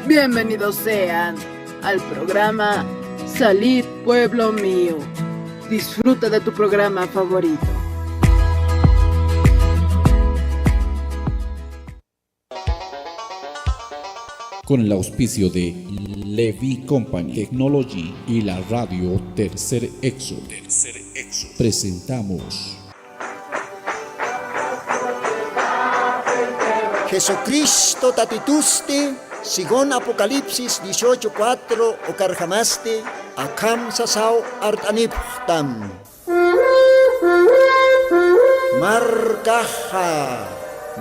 Bienvenidos sean al programa Salid Pueblo Mío. Disfruta de tu programa favorito. Con el auspicio de Levi Company Technology y la radio Tercer Exo, presentamos Jesucristo tatituste, según Apocalipsis 18:4 o carjamaste, akam sasao artaniptam. Markaha,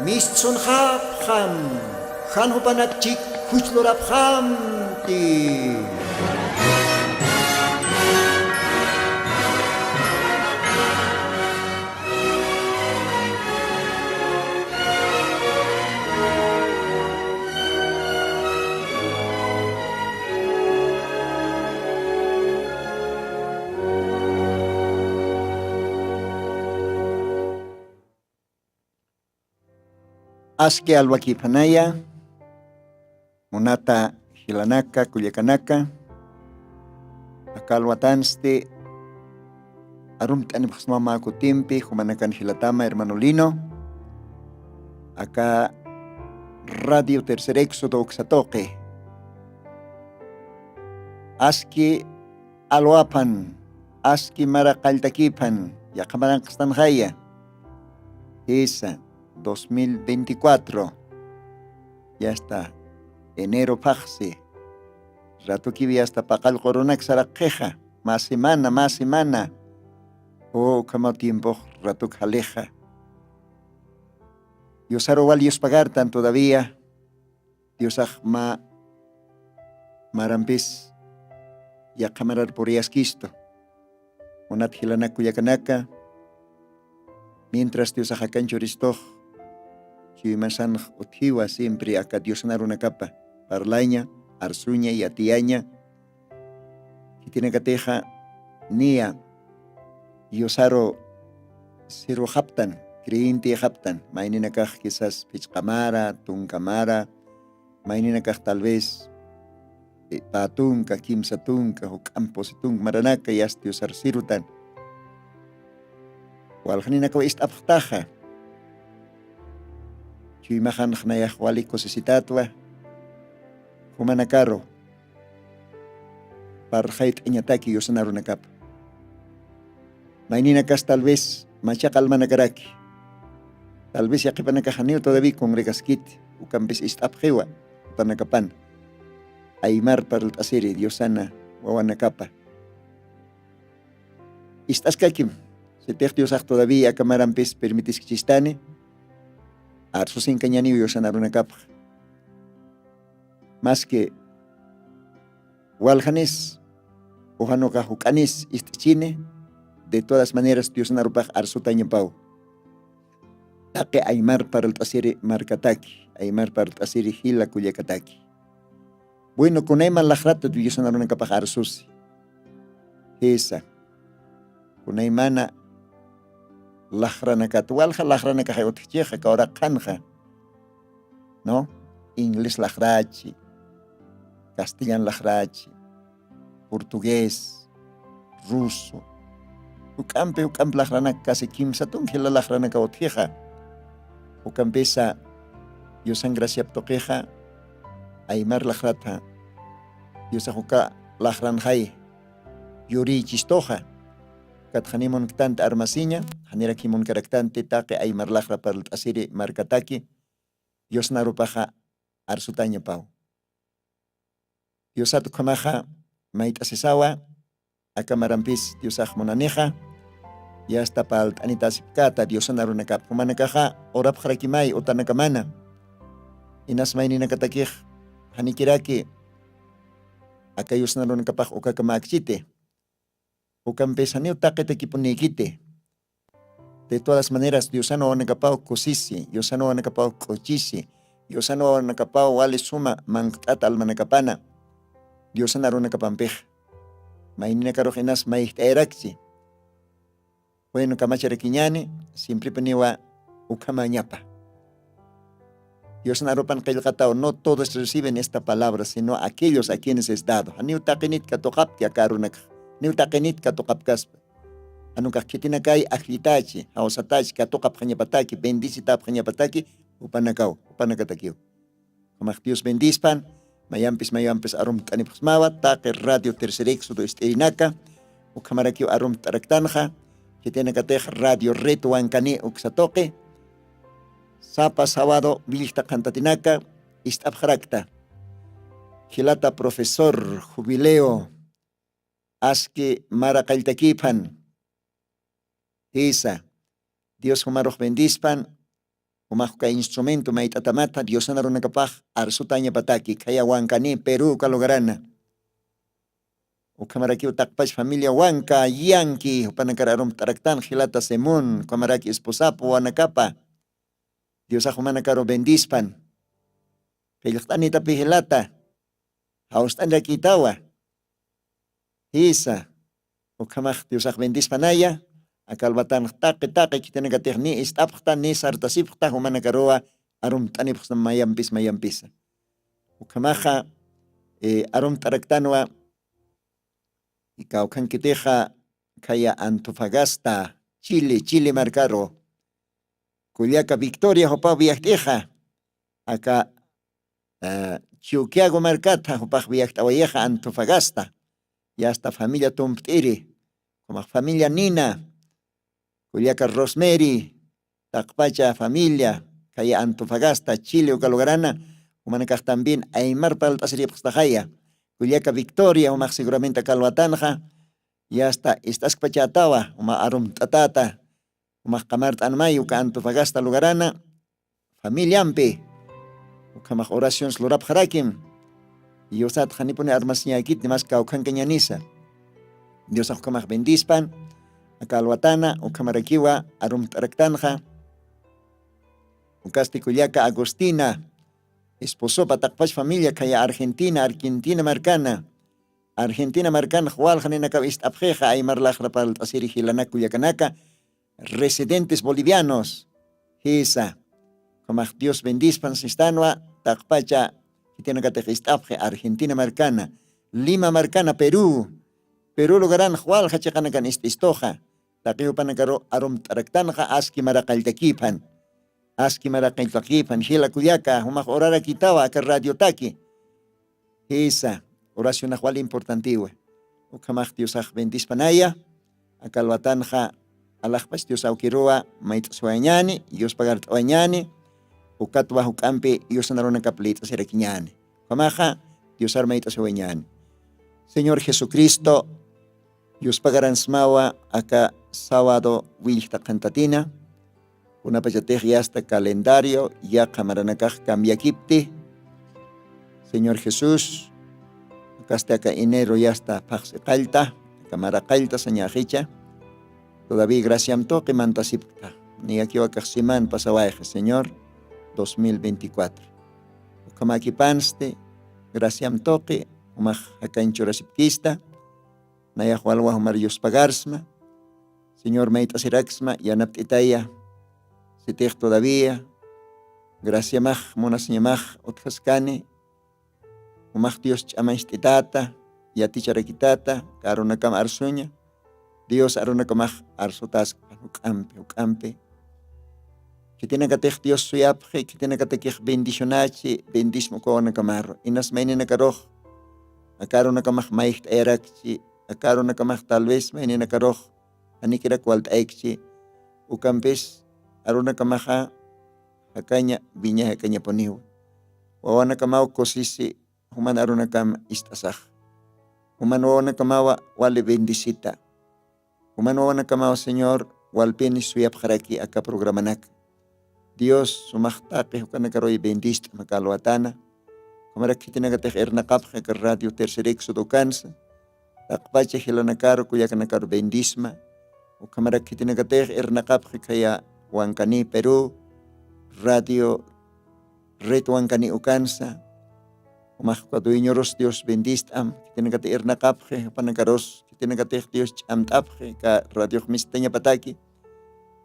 mistsun hapham, hanhupanakchik huchloraphamti. Aske alwakipanaya, Munata Hilanaka, Culiacanaka, Acalhuatanste, Arumtani Mama Cutimpi, Humanacan Hilatama, hermano Lino, acá Radio Tercer Éxodo Oxatoque, Aski Aloapan, Aski Maracaltaquipan, Yacamaran Castanjaya, esa 2024, ya está. Enero paxi, rato que vi hasta pacal corona queja, más semana, como tiempo, rato jaleja. Dios igual Dios pagar tan todavía, Dios marampis, ya camarar por quisto, unat hilanaku yakanaka, mientras Dios ajacan choristo, Chimasan utiwa siempre acá Dios una capa. Parlaña, arsuña y atiaña, que tiene cateja, nia, yosaro, siro haptan, kriinti haptan, mainina kaj quizás pichkamara, tunkamara, mainina kaj tal vez, patunka, kimsatunka, o campositung, maranaka, y hasta yosar sirutan. Walhanina ka ist aptaja, chuimahan hnaya wali cosisitatwa, Humanacaro, parjait iñataki yosanarunakap. Maininakas tal vez machakal manakaraki. Tal vez yakipanakahanil todavía con regaskit, ucampis istapjewa, panakapan. Aymar para el asiri, diosana, wawanakapa. Istaskakim, se te diosak todavía acamarampis permitis chistane, arsusin cañani yosanarunakap. Más que Walhanes, Ojanoka Hukanis, Istichine, de todas maneras, Dios Narupaj Arsutaña Pau. Take Aymar para el Tasiri Markataki, Aymar para el Tasiri Hila Kuyakataki. Bueno, con Ayman Lajrata, Dios Narunaka Arsusi. Esa. Con Aymana Lajranakat, Walha Lajranaka Hayotcheja, que ahora Kanja. ¿No? Inglés Lajrachi. Castellano lajrachi, portugués, ruso. Ucampe lajrana casi kimsatun que la lajrana caotjeja. Ucampesa yosan gracia ptoqueja, aymar lajrata, yosajuca lajranjai, yuri chistoja. Katjanimon tant armasiña, janera kimon caractante taque aymar lajra para el asiri markataki, yosnarupaja arsutaña pau. Diosatu kamaja, mait asesawa, acamarampis, diosaj monaneja, ya está palt anitasipkata, diosanarunakap, kumanakaja, orap jarakimay, otanakamana. Inasmay ninakatakij, hanikiraki, akayosnarunakapaj, okakamakchite, okampesaneo taquetequipunikite. De todas maneras, diosano anakapao cosisi, diosano anakapao cochisi, diosano anakapao wale suma, mancata almanakapana. Dios anaruna kapampej. Mainina karojenas maihtaeraxi. Bueno, kamacharequiñani, siempre peniwa ukama ñapa. Dios naropan qillqataw, no todos reciben esta palabra, sino aquellos a quienes es dado. Aniu taqinit katokapti akarunak, niu taqinit katokapkaspa. Anukaq kitinakay ajlitachi, hawsatachi katokap qhañapataki, bendicitap qhañapataki, upanakatakiw. Kamaq Dios bendispan, mayampis arum t'anipqsmawa, taqi radio tercer éxodo irinaka, ukamarakiw arum t'araktanja, kitinakatej radio reto wankani uksatoqi, Sapa sábado vilta cantatinaka istapjarakta. Hilata profesor jubileo aski maraqaltakipan. Isa Dios humaroj bendispan humajka instrumento maitatamata Dios anarunakapaj arsutaña pataki kaya wankani Perú kalogarana. Ukamarakiw takpach familia wanka yanki upanakararum taraktan hilata semun kamaraki esposapo wanakapa. Dios ajumanakaro bendispan. Kayaktanita pihilata. Haustanda kitawa. Isa. Ukamach Dios bendispanaya. Akalbatan taki kitenagatirni istapktan ni sartasipkta humanakaroa arum tanipkta mayampis. Ukamaja arum taraktanwa. Ikaw kan kiteja kaya Antofagasta, Chile marcaro. Culiaca Victoria hopa viacteja acá Chuquiago marcata hopa viactawayeja Antofagasta y hasta familia Tumptiri como familia Nina Culiaca Rosemary Tacpacha familia kaya Antofagasta Chile o Calogarana humanacas también Aymar Paltasiri Pstajaya Culiaca Victoria humac seguramente Calvatanja y hasta estas Pachatawa huma arum tatata Umakamart anmayu ka Antofagasta lugarana familia ampe ukamaj oración slorap harakim y usat hanipone armasnya kit mas kaukan kenyanisa Dios ukamaj bendispan akalwatana ukamarakiwa arum taraktanja ukasti Culiaca Agostina esposo patakpach familia kaya Argentina marcana jual hanina ka istapjeja aymar lajra pal asiri hilana Culiacanaka residentes bolivianos, Hisa, como Dios bendispan sistanwa, Tacpacha, Kitenakatejistapje, Argentina marcana, Lima marcana, Perú lugaran Jual Hachakanakan istoja, Takiu panakaro arum taraktanja, Aski maraqaltakipan, Hila Culiaca, Humaj orara quitaba, que radio taki, Hisa, oración ajual importantiwe, Ukamaj Dios bendispanaya, Akalwatanja, Alajpas Dios aukiroa mait suañani Dios pagar tawañani ukatwa hukampe Dios anarona kaplita serakiñani kamaja Dios armaita suañani Señor Jesucristo Dios pagaran smawa acá sábado wilta cantatina una payatej ya hasta calendario ya camaranakaj cambia kipti Señor Jesús acá enero ya está paxe calta camara calta sañajicha Todavía gracias toque mantasipta. Ni aquí va casiman pasawaje, Señor, 2024. Como aquí panste, gracias toque, umaj akanchorasipkista, naya hualwa humarios pagarsma, Señor meita siraxma, yanaptitaya, sitej todavía, gracias maj, monasñamaj, otjaskane, umaj Dios chamaistitata, yaticharakitata, karunakam arsuña, Dios aruna kamaj arsotas ukampe. Que tiene que tener Dios suyapje, que tiene que tener bendicionache, bendismo con camarro. Inas menina caroj, acaruna kamaj maicht erakchi, acaruna kamaj tal vez menina caroj, anikira cualt ekchi, ukampes aruna kamaja, akaña viña akaña poniu. Wawana kamau kosisi, human aruna kam istasaj. Human wawana kamawa wale bendicita. Humano kamao Señor, walpeni suyap haraki acá programanak. Dios sumachtape hukanakaroy bendist makalwatana. Kamarakitinagatej ernakapje que radio tercer éxodo cansa. Takpache hilanakaro kuyakanakaro bendisma. Kamarakitinagatej ernakapje kaya Huancani Perú. Radio Red Huancani ukansa. Umahkaduiñoros Dios bendistam. Kitinagate ernakapje panakaros. Tiene que tener Dios chamtapje, que radio misteña pataki.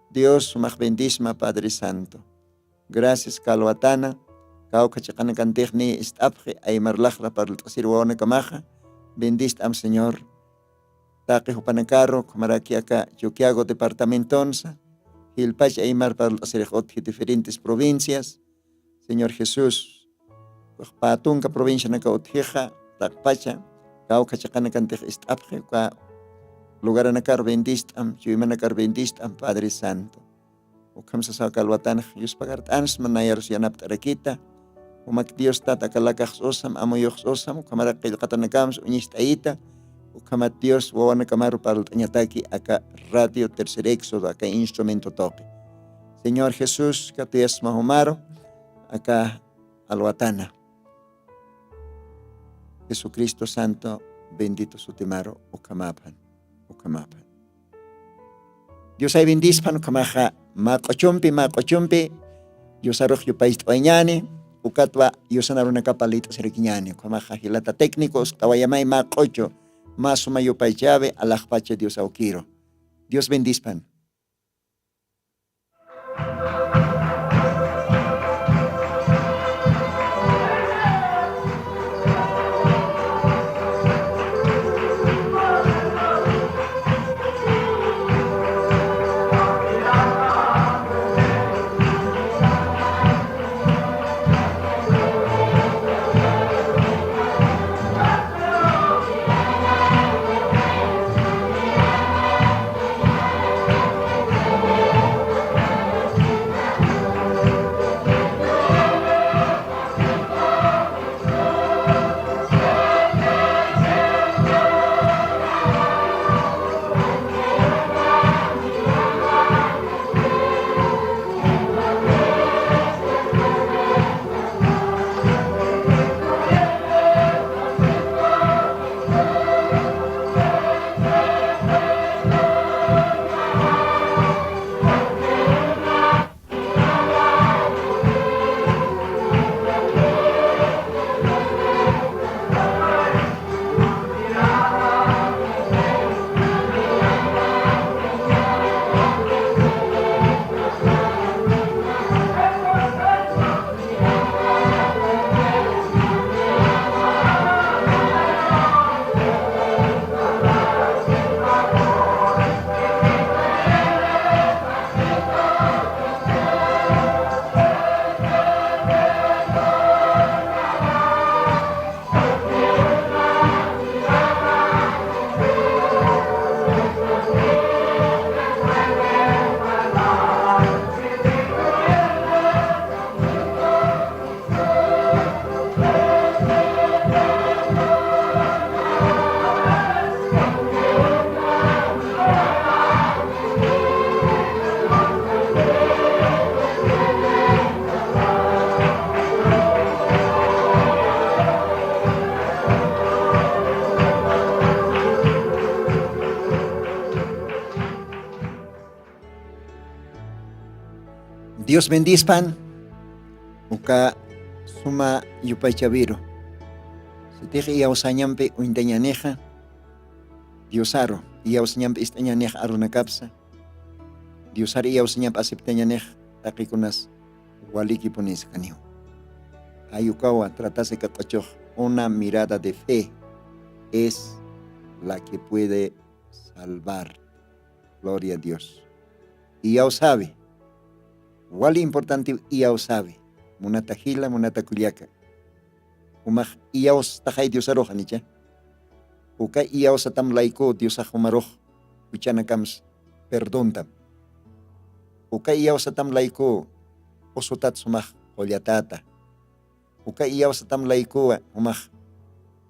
Dios más bendisma Padre Santo. Gracias Calvatana, Cauca chaqanacantejni istapje aymarlajra para el tasir wawana kamaja. Bendist am Señor. Taqi hupanacarro, camaraki acá, Yoquiago departamentonza. Hilpach aymar para el tasir diferentes provincias. Señor Jesús, patunca provincia naka otjeja, taqpacha, cauca chaqanacantej istapje, lugar anacar bendist am, yuimanacar bendist am Padre Santo. Ukamsa sa kalwatan, yus pagart ans manayar siyanap tarakita. Umak Dios tata kalakaks osam, amoyoks osam, kamarak katanakams unistaita. Ukamat Dios wawana kamaru para tanyataki aka radio tercer éxodo, aka instrumento toque. Señor Jesús, katuyas mahumaro, acá alwatana. Jesucristo Santo, bendito su timaro, ukamapan. Dios ay bendispan, ukamaja, makochumpi, Dios arroz yu país tuañani, ukatwa Dios anaruna kapalito serikiñani, ukamaja hilata técnicos, tawayamay makocho, masuma yu país llave, alajpache Dios aukiro. Dios bendispan. Dios bendispan, uka suma yupay chaviro. Sitiki yausañampi uintañaneja, Diosaro, yausañampi istañaneja arunakapsa, Diosari yausañampi aceptañaneja, takikunas waliki ponis kaniu. Ayukawa tratase kakachoh, una mirada de fe es la que puede salvar. Gloria a Dios. Y ya sabe. Wali importante iyaw sabe, munata hila, munata kuliaka. Umah iyaw tahay Dios aroh anicha. Uka iyaw sa tamlayko Dios ahumaroh, uchana kams perdon tam. Uka iyaw sa tamlayko, usutat sumah kolyatata. Uka iyaw sa tamlayko, umah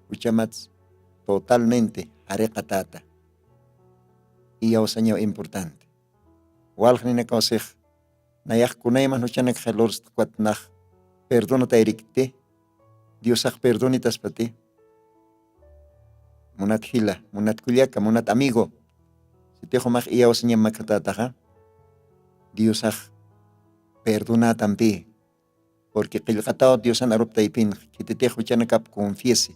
uchamats totalmente arekatata. Iyaw sa nyaw importante. Wal kanina kausih, nayak kunay man huchanak halors kwat nak perdona tayrikte Dios ak perdonitas pati munat hila munat kuliaka munat amigo si tejo mak iyaw sa niya makatataha Dios ak perdona tampi porque kilkatao Dios an arup taypin kititejo chanakap confiese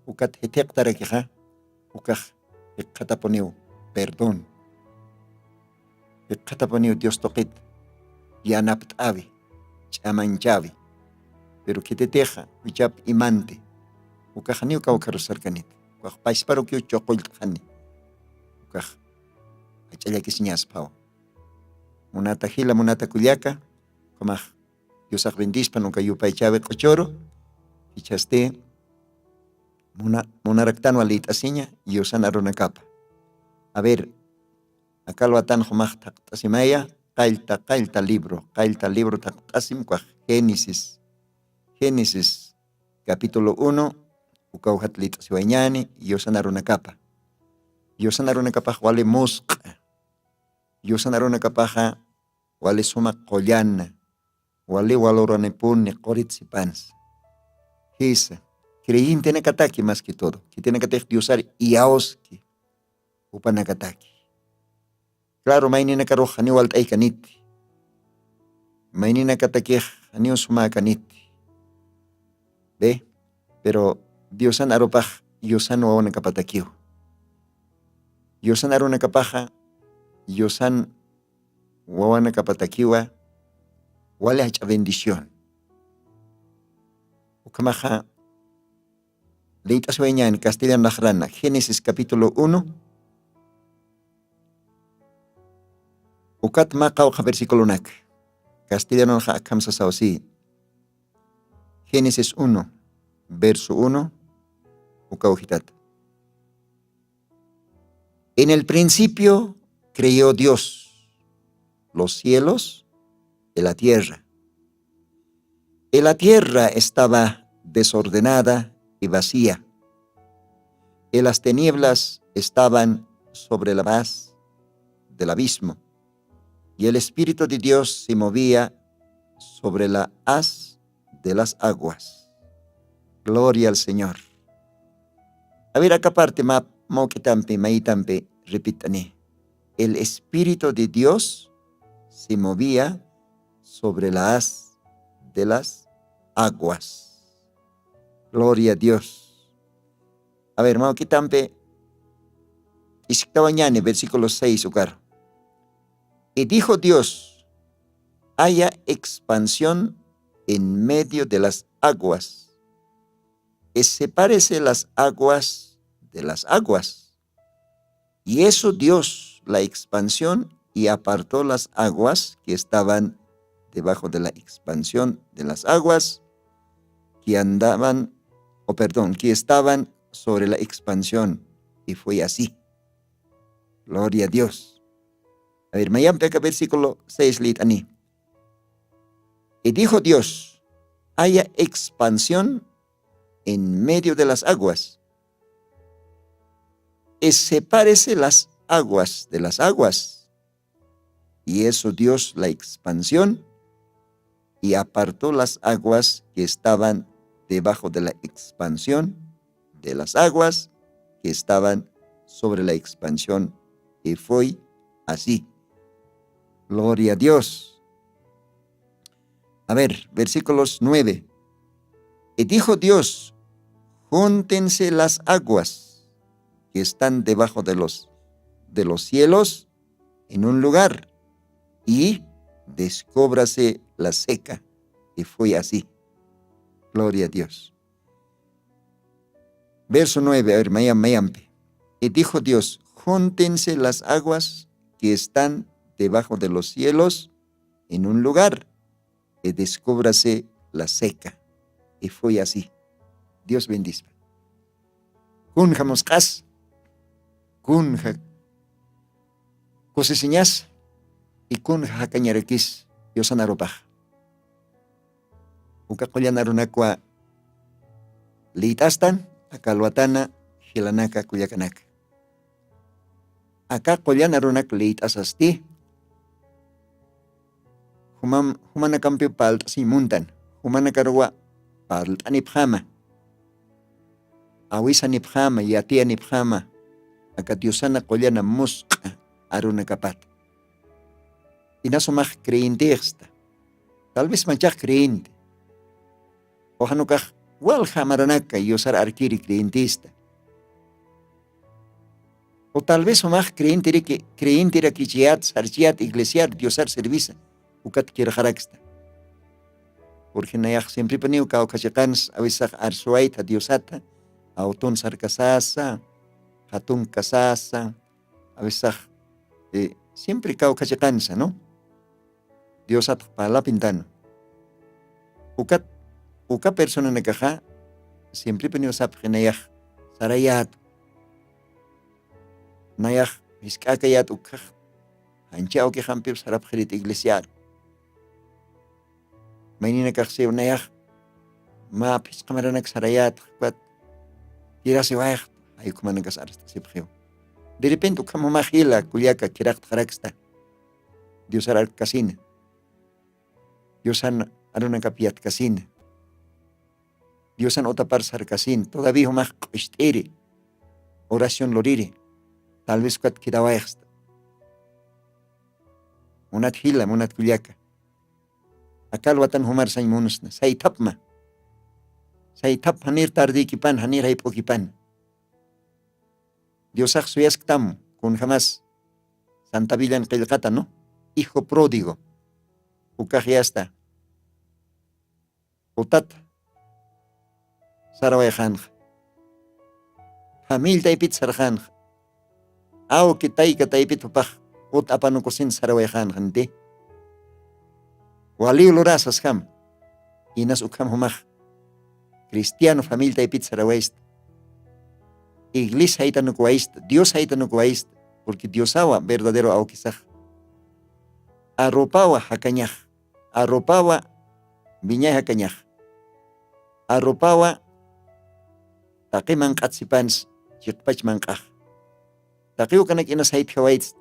ukat hitek tarakiha ukak ikataponiw perdon ikataponiw Dios tokit Yanapt avi, chamanchavi. pero que te teja, huichap imante. Ukajani ukawakarusarkanit. Ukaj paisparo que uchokoltjani. Ukaj achayakisñas pao. Munata hila, munata kullaka, komaj Diosaj bendispa nunca yupaychabe kochoro, ichaste munaraktano alit asiña y osana ronacapa. A ver, acá lo atan jomaj tasimaya, kailta libro tasim kwa Génesis capítulo 1, ukauhat lit asiwañani y osana ronacapa. Y osana ronacapa wale mosqa. Y osana ronacapa wale suma collana. Wale waloranepone koritsipans. Hisa. Creín tiene kataki más que todo. Que tiene que usar iaoski. Upanakataki. Claro, mainina karoja ni walt aikaniti. Mainina kataki ni usuma kaniti. ¿Ve? Pero Diosan aropaj, Diosan wawana kapatakiu. Diosan arona kapaja, Diosan wawana kapatakiwa. Wale hacha bendición. Ukamaja leita sueña en Castellano Najrana, Génesis capítulo 1. Ukat maqawqa versículo nak. Castellano Najra kamsa sausi. Génesis 1, verso 1. Ukaujitat. En el principio creó Dios los cielos y la tierra. Y la tierra estaba desordenada y vacía. Y las tinieblas estaban sobre la faz del abismo. Y el Espíritu de Dios se movía sobre la haz de las aguas. Gloria al Señor. A ver, acá parte, mauquitampe, maitampe, repítane. El Espíritu de Dios se movía sobre la haz de las aguas. Gloria a Dios. A ver, mauquitampe, Isktawañane, versículo 6, ucar. Y dijo Dios, haya expansión en medio de las aguas, y sepárese las aguas de las aguas. Y eso Dios, la expansión, y apartó las aguas que estaban debajo de la expansión de las aguas, que estaban sobre la expansión. Y fue así. Gloria a Dios. A ver, mayampeca versículo 6 litani. Y dijo Dios, haya expansión en medio de las aguas, y sepárese las aguas de las aguas. Y eso Dios, la expansión, y apartó las aguas que estaban debajo de la expansión de las aguas que estaban sobre la expansión. Y fue así. Gloria a Dios. A ver, versículos 9. Y dijo Dios, júntense las aguas que están debajo de los cielos en un lugar, y descúbrase la seca. Y fue así. Gloria a Dios. Verso 9, a ver, mayampe. Y dijo Dios, júntense las aguas que están debajo de los cielos en un lugar, y descúbrase la seca. Y fue así. Dios bendiga. Kunja moscas, kunja cosesiñas, y kunja cañarequis, Dios anaropaj. Uka collanarunakwa liitastan, akalwatana, hilanaka kuyakanaka. Acá collanarunak liitasasti, humanakampi palt si muntan, humanakarwa palt anipjama, awisa nipjama, yatia nipjama, akatiusana collana musqa arunakapat. Inasumaj creyentexta, tal vez manchaj creyente, ojanukaj walja maranaka yosar arkiri creyentista. O tal vez omaj creyente kichiat, sarchiat, iglesiar, diosar servisa, ukat kirjaraksta. porque nayak siempre paniu kawkachikanas awisaq arsuayta Diosata, autun sarkasasa, hatun kasasa, awisaq siempre kawkachikansa, ¿no? Diosata palapintano. Uka persona nakaja siempre paniu sapje nayak sarayat, nayak hiskakayat ukaj, hanchao que hampir sarapjerit iglesial. Maynina kaxi nayak ma pis kamaranak sarayat kwat tira se wayak ay kumanakas arasta sipjeo. De repente ukamo mahila kuliaka kirakt haraksta. Dios arar kasina. Dios an aruna kapiat kasina. Dios an otapar sar kasin. Todavía humah ishtiri. Oración loriri. Tal vez kwat kidawayaksta. Munat hila, munat kuliaka. Akal watan humar say munusna. Say tapma. Say tap hanir tardi kipan, hanir haipo kipan. Diosak suyas ktam, kun jamás Santa Villan Qilqata, ¿no? Hijo pródigo. Ukajiasta. Utat. Sarawayjanj. Hamil taipit sarjanj. Aw kitay taipit upaj. Ut apanukosin sarawayjanj, nti. Wali ulurasas ham. Inas ukham humaj. Cristiano familia taipit sarawayst. Iglesia haita nukuwaist. Dios haita nukuwaist. Porque Dios awa verdadero aukisaj. Arropawa hakanyaj. Arropawa viñay hakanyaj. Arropawa taqiman qatsipans chiqpach manqaj. Taqiu kanak inas hait hawaits.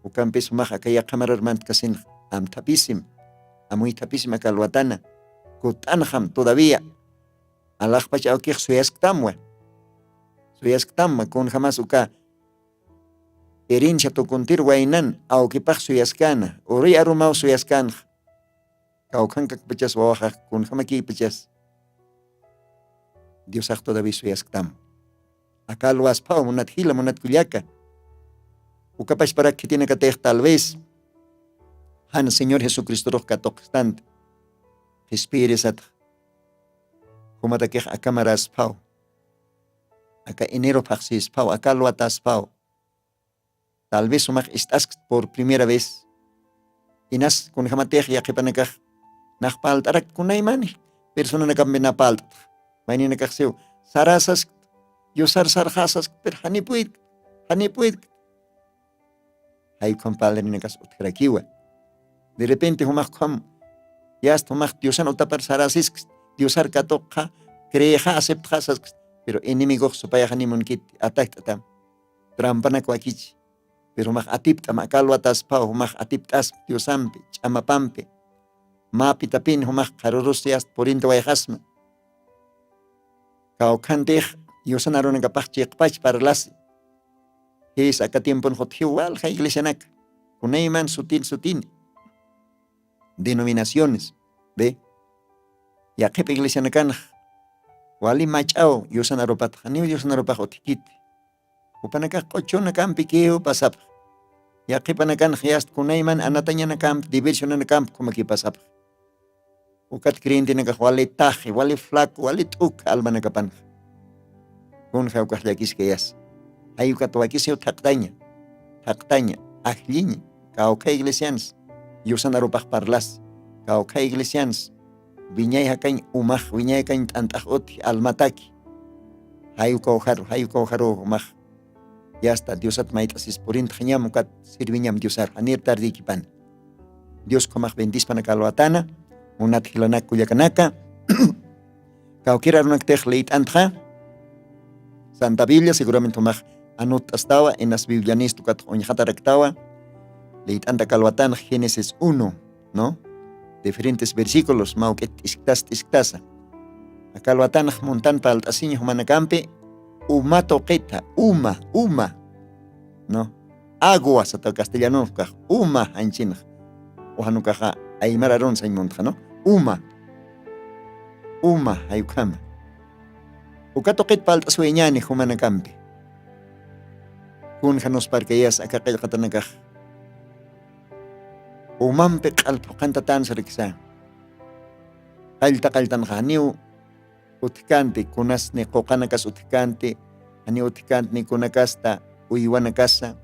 Ukampis humaj akaya qamarar mant kasin am tapisim. Amuy tapisim akalwatana. Kutanham todavía. Alajpach aukij suyasktama. Suyasktama kun jamás uka. Erincha tukuntir wainan aukipaj suyaskana. Uri arumau suyaskanj. Kaukankak pachas wawajaj kun jamaki pachas. Diosaj todavía suyasktam. Acá lo aspao munat hila munat kuliaka. Ukapash para que tiene que tener tal vez. Han Señor Jesucristo roh katokstante. Espíritu Humata que a cámara aspao. Acá enero paxis pao. Acá lo ataspao. Tal vez umaj estás por primera vez. Inas kun jamatej ya que panakaj. Nakpalt arak kunaymani. Persona nakambinapalt. Maini nakajseu. Sarasas. Yo sarjasas. Per hanipuit. Hanipuit. Hay compadre nakas utkarakiwa. De repente humaj kam. Ya hasta humaj Diosan utapar sarasis. Diosar katoja. Creeja aceptjasas. Pero enemigo supaya hanimunkit. Atak tatam. Trampana kwakich. Pero mag atipta makalo atas pao humaj atiptas Diosampe. Chamapampe. Mapitapin humaj karorosias porinto wayhasma. Kaukantej Diosan aron kapach chiqpach parlasi. Es acá tiempo en Jotjiwal, ja iglesia nac. Kuneiman sutin. Denominaciones. ¿Ve? Ya que iglesia nacan. Wali machao, Diosan aropat. Hanio Diosan aropat otikit. Upanaka cochona camp piqueo pasap. Ya que panakan hiast kuneiman anatanya na camp, diversión na camp como aquí pasap. Ukat kriente na wali taje, wali flaco, wali tuk alma na kapan. Kun jaukas yakis que yas. Ayu katuaki seo taktaña, ajliña, kauka iglesians, Diosan aropat parlas, kauka iglesians, viñay hakañ umaj, viñay hakañ tantajoti almataki. Ayu kauharo umaj. Ya está, Diosat maitasis porin tañam ukat sirviñam Diosar, anir tardi kipan. Dios komaj bendis panakaloatana, unat hilanak kuyakanaka, kaukira arunak tej leit antja, Santa Biblia seguramente umaj anot estaba en las Biblianis tukat oñjata rectaba, leit anta kalwatan Génesis 1, ¿no? Diferentes versículos, mauket isktas. Akalwatan montan palt asiño humanacampe, uma toqueta, uma, ¿no? Agua, hasta castellano, uma, anchin, o hanukaja, aymar aron monta, ¿no? Uma, ayukama. Uka toquet palt sueñani, humanacampe. Kun hanos parqueas, acá katanakaj. Umampe kalpo kantatan sa riksa. Qaltan haniu utkante kunas ni qoqanakas utkante ani utkante ni kunakasta uywana kasa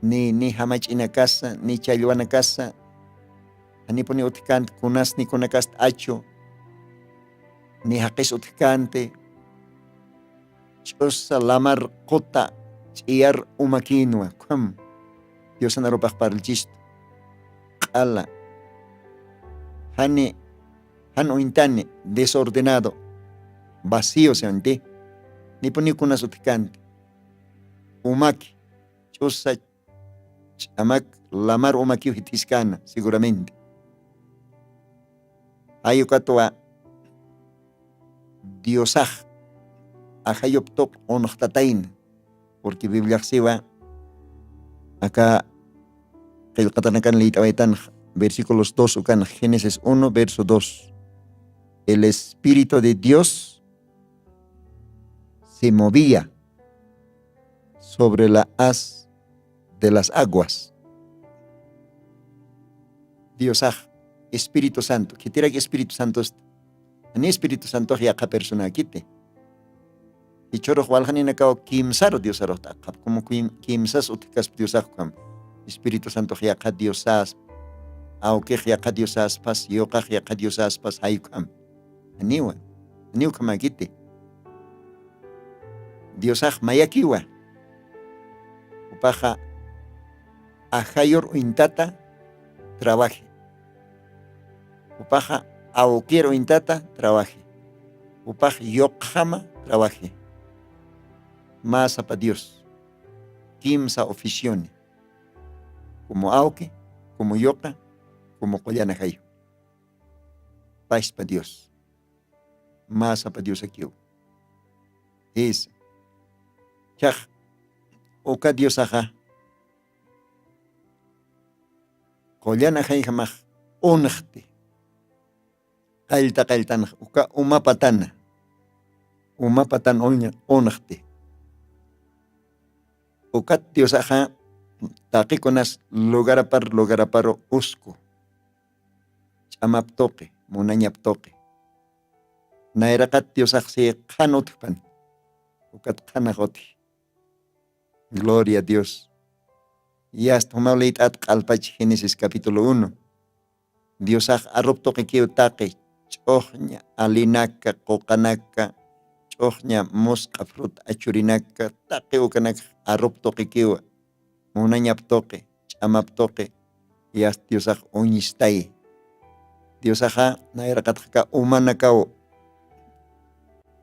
ni hamach'ina kasa ni challwana kasa ani poni utkante kunas ni kunakasta acho ni haqis utkante ch'usa lamar qota ch'iyar umakinwa kham Dios anaropaq paralchisto q'ala han ointane desordenado vacío se ante ni poni kunas utkante umaki ch'usa ch'amak lamar umaki hitiskana seguramente ayo katwa Diosaj ajayoptok onoqtatayn porque Biblia siwa acá qillqatanakan liyt'awaytan versículos 2 ukan Génesis 1 verso 2 el Espíritu de Dios se movía sobre la haz de las aguas. Diosaj Espíritu Santo kitira que Espíritu Santo ani Espíritu Santo yaqa persona kite y choro walhanina kao kimsaro Diosaro taqap como kimsas utikas Diosaj kam Espíritu Santo yaqa Diosas aunque yaqa Diosas pas yoqa yaqa Diosas pas haykam aniwa kama kite Diosaj mayakiwa upaja ajayor uintata trabaje upaja quiero intata trabaje upaj yoqjama trabaje más para Dios kimsa oficione como auque como yoqa como qollana jayo paz para Dios más para Dios aquí es chaj oka Dios aja qollana jay jamaj onjte qaltan uka umapatan onjte ukat Dios aja taqikonas lugar aparo usco chamaptoque munañaptoque nairakat Dios ajse qanotpan ukat qanagoti gloria a Dios y hasta humaulit at qalpach Génesis capítulo 1 Dios aj arroptoque kiu taqe ch'oqña alinaka qoqanaka ch'oqña mosqa fruta achurinaka taqe ukanaka arroptoque kiwa munañaptoque ch'amaptoque y hasta Dios aj oñistay Dios aja nairaqatqa umanakaw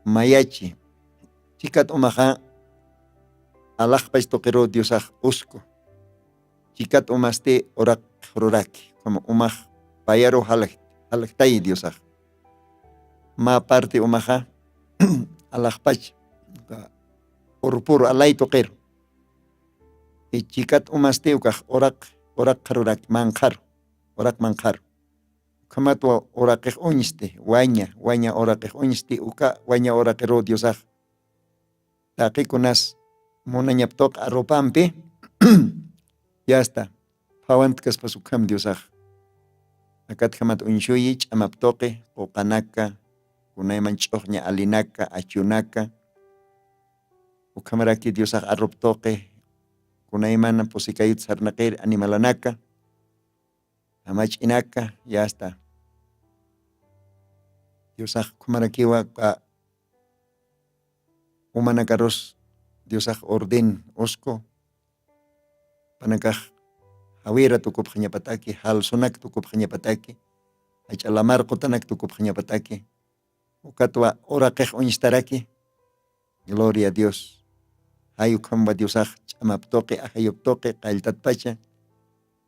mayachi chikat umaja alaqpach toqero Dios aj usco chikat umaste orak ruraki como umaj payaro halaktay Dios aj ma parte umaja alaqpach pur alay toqero y chikat umaste ukaj orak ruraki orak manjar kamatwa oraqej oñiste waña oraqej oñiste uka waña oraqero Dios aj taqikunas munañaptoq arropampi ya está pawantkas pasukam Dios aj akat kamat unshuyi ch'amaptoqe qoqanaka kunayman ch'oqña alinaka achunaka ukamaraki Dios aj arroptoqe kunayman pusikayut sarnaqir animalanaka amach'inaka ya está Dios aj kumarakiwa umanakaros Dios aj orden usco panakaj hawira tukup pataki hal sunak tukup pataki achalamar qotanak tukup pataki ukatwa oraqej oñistaraki gloria a Dios hayu kamba Dios aj ch'amaptoqe ajayoptoqe qalltatpacha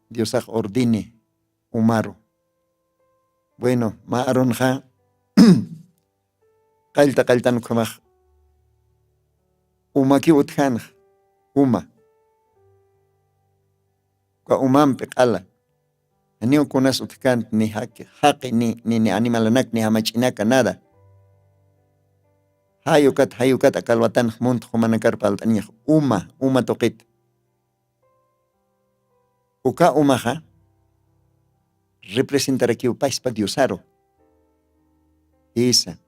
Dios aj ordine umaro bueno ma'aronja qaltan kumaj umaki utjanj umampi q'ala aniu kunas utkant ni haqi ni animalanak ni hamach'inaka nada hayukat akalwatan munt humanakar palt'aniq uma toqit uka umaja representarakiu paispa Diosaro Esa.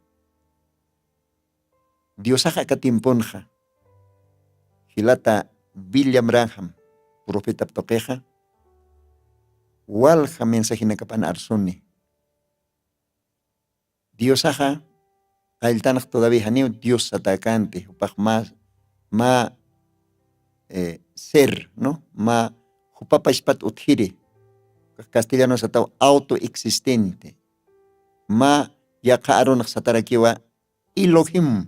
Diosaja katimponja. Hilata William Branham, profeta toqueja. Walja mensajina kapan arsuni. Diosaja, kailtanak todavía haneo Dios atacante, upaj más, ser, ¿no? Ma jupapa ispat uthiri. Castellano satao autoexistente. Ma yaqaron satarakiwa Elohim.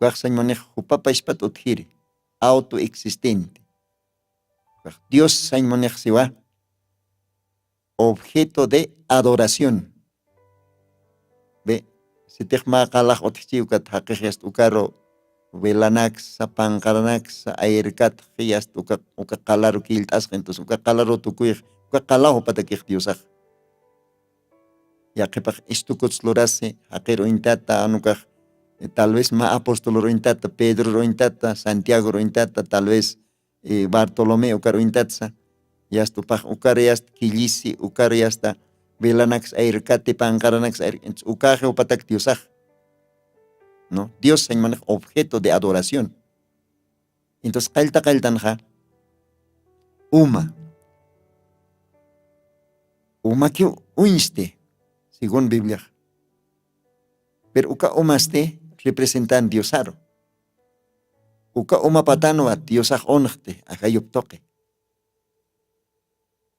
Waxan manej jupapa ispat uthiri. Autoexistente. Dios sañ manej siwa objeto de adoración. Ve, si te ma kalaj otchiukat haqiqest ukaro velanax, pankaranax, airkat, hiast uka kalaro kiltas, entonces uka kalaro tukuy, uka kalaho patakih diosaj. Ya que pag istukuts lorase, haqero intata, anukaj, tal vez ma apóstolo intata, Pedro intata, Santiago intata, tal vez Bartolomeo caro intatsa, yastu pag ukar yast kilisi, ukar yasta velanax, airkate, pankaranax, ukaje patak diosaj. ¿No? Dios es objeto de adoración. Entonces, kaltanja, uma que uinste, según Biblia. Pero uka umaste representan diosaro. Uka uma patano a diosaj onchte, akayop toque.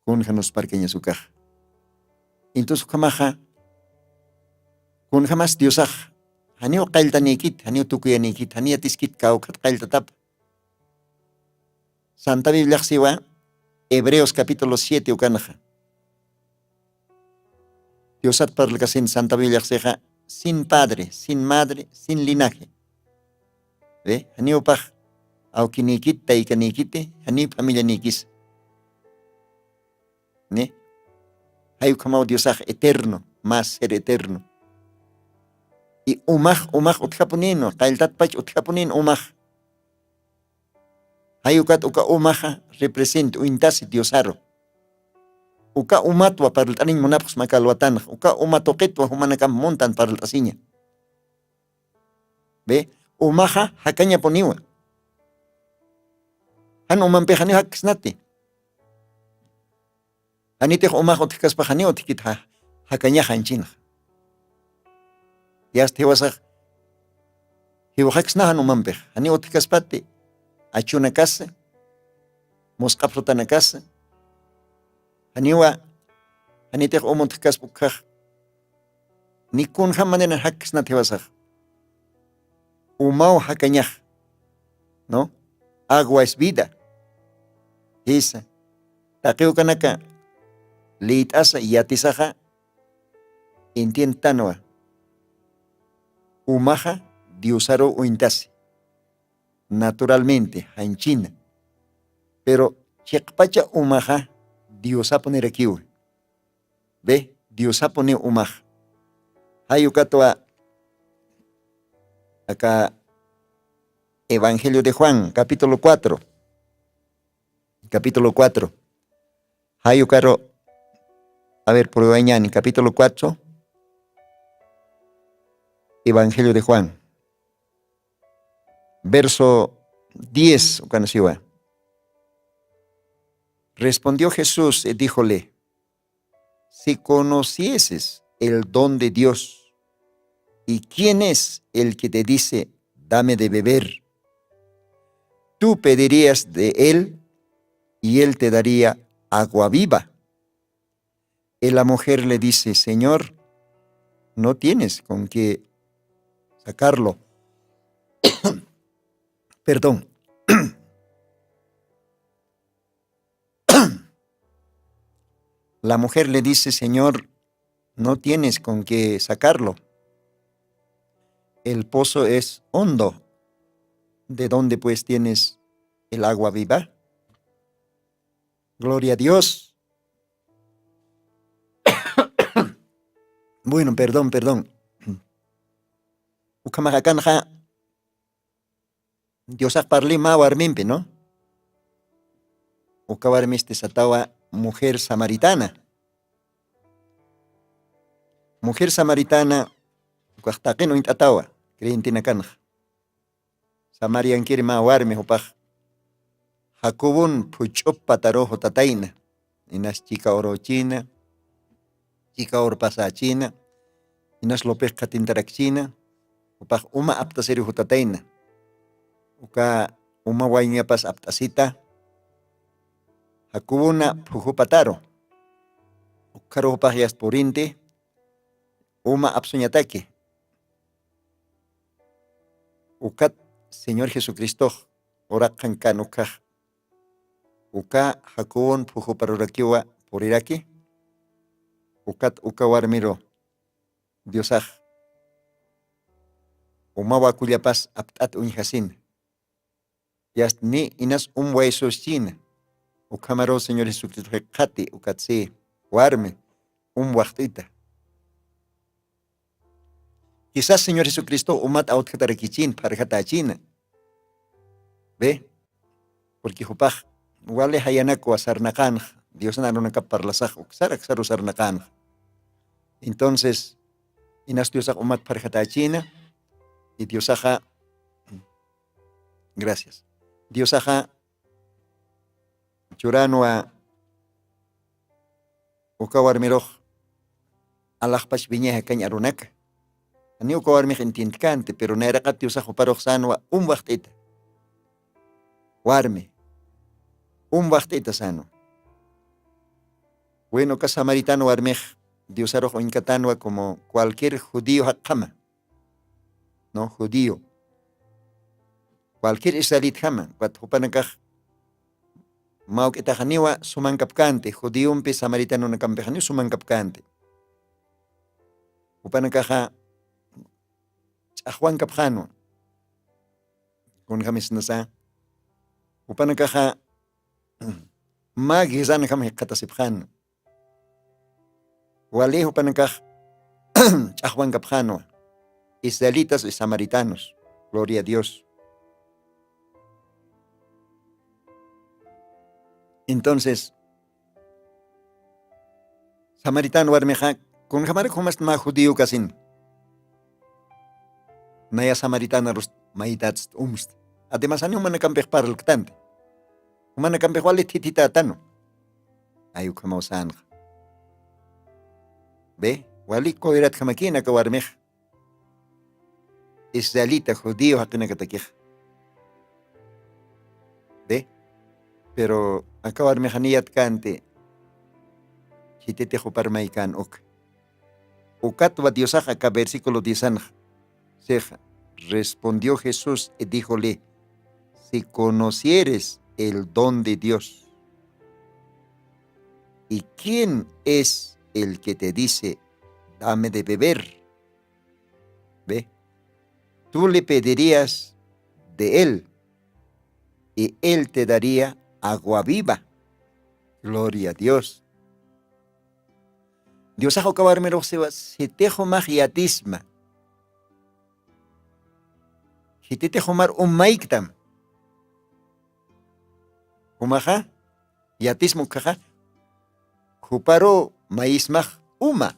Kunjanos parqueñas ukaj. Entonces, kamaja, kunjamas diosaj. Hanio kailtanikit, hanio tukuyanikit, hania tiskit kaukat kailtatap. Santa Biblia siwa, Hebreos capítulo 7 ukanaja. Diosat parlakasin Santa Biblia seja sin padre, sin madre, sin linaje. ¿Ve? Hanio paj, aukinikit, taikanikite, hanio familia nikis. ¿Ne? Hayu kamau Diosaj eterno, más ser eterno. Y umaj utjapunino, kailtat pach utjapunin umaj. Hayukat uka umaja representa uintasi diosaro. Uka umatwa para el tanin monapus makalwatan, uka umatoquetwa humanakam montan para el tasiña. Ve, umaja hakaña poniwa. Han umampejani hakisnati. Anite umaj utkikaspajani utkit hakaña hanchina. Yast hewasaj hiwajaksnahan umampej hani utikaspati achuna casa mosqaprutana casa haniwa hanitej umuntikaspukkaj nikun hamanena haksnat hewasaj umau hakañaj, ¿no? Agua es vida. Esa taqeu kanaka liitasa yatisaja intientanwa umaja diosaro uintasi. Naturalmente, en China. Pero chiqpacha umaja diosapone rekiwe. Ve, diosapone umaja. Hayukatoa acá Evangelio de Juan, capítulo 4. Capítulo 4. Hayukaro, a ver, por mañana, capítulo 4. Evangelio de Juan, verso 10, respondió Jesús y díjole, si conocieses el don de Dios, ¿y quién es el que te dice, dame de beber? Tú pedirías de él y él te daría agua viva. Y la mujer le dice, Señor, no tienes con qué sacarlo. Perdón. La mujer le dice, Señor, no tienes con qué sacarlo. El pozo es hondo. ¿De dónde pues tienes el agua viva? Gloria a Dios. Bueno, perdón. Ukamajacanja, Dios parli ma warmimpi, ¿no? Ukawarmiste satawa mujer samaritana. Mujer samaritana Kuaqtaqin uint'atawa, creentina kanqa. Samarian kiri ma warmi hupaq. Jacobun puch'up patarojo tatayna. Inas chica orochina, chica orpasachina, inas lopez katintarakchina, hupaq uma aptaseri hutatayna. Uka uma wayñapas aptasita. Jacobuna pujupataro. Ukaro hupaq yaspurinte, uma apsuñataki. Ukat Señor Jesucristo orakan kanukaj. Uka Jacobun pujuparurakiwa puriraki. Ukat uka warmiro Diosaj. Umawa kullapas aptat unjasin. Yast ni inas huesos china. Ukamaro Señor Jesucristo kati ukatsi warmi waktita. Quizás Señor Jesucristo umat autkatarakichin parjatachina. ¿Ve? Porque hupaj wale hayanako asarnakan, Dios narunaka parlasaj uksarak sarusarnakan. Entonces, inas Diosaj umat parjatachina y Diosaja, gracias. Diosaja churanua ukawarmiroj alajpash viñeja kañarunaka. Ani ukawarmij intintkante, pero nairaqat Diosajo paroj sanua waktita. Warme, waktita sano. Bueno, ka samaritano warmej, Diosaroj inkatanua como cualquier judío hakama. No, judío. Cualquier israelit hama, cuat hupanakaj mauk itajaniwa sumankapkante, judíumpe samaritano nakampejaniwa sumankapkante. Hupanakaja ch'ajwan kapjano. Kun jamis nasa. Hupanakaja magizan kam hikatasipjano. Wale hupanakaj ch'ajwan kapjano. Israelitas y samaritanos. Gloria a Dios. Entonces, samaritano warmeja, con jamar como más judío casin. Naya samaritana rust maitats umst. Además, ani humana campech para el ctante. Humana campech wale titita tano. Ayu como sang. Ve, wali koirat jamakina ka warmeja. Israelita judío hakina katakij. Ve. Pero acabar mejaniyat kante chitete parmaikan ok. Ukatwa Diosaj acá versículo 10. Seja, respondió Jesús y díjole, si conocieres el don de Dios, ¿y quién es el que te dice, dame de beber? Ve, tú le pedirías de él y él te daría agua viva. Gloria a Dios. Dios ha acabar mero se tejo magiatisma. Si te tejo mar maiktam. Umaja, yatismo caja. Juparo maísmaj uma.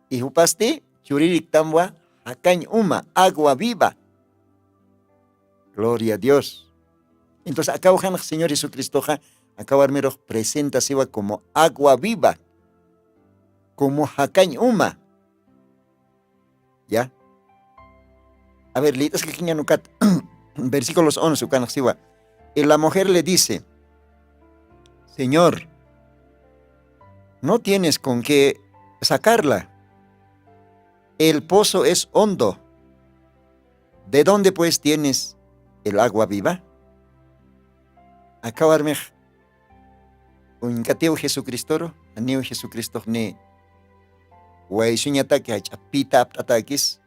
Y jupaste churirik tamwa hacañ uma, agua viva. Gloria a Dios. Entonces, acá el Señor Jesucristo, acá presenta como agua viva, como hacañ uma. ¿Ya? A ver, litas que quiña nucat, versículos 11, y la mujer le dice, Señor, no tienes con qué sacarla. El pozo es hondo. ¿De dónde pues tienes el agua viva? Acabarme un cateo Jesucristo, aneo Jesucristo ne guaysuñata que achapita aptatakis,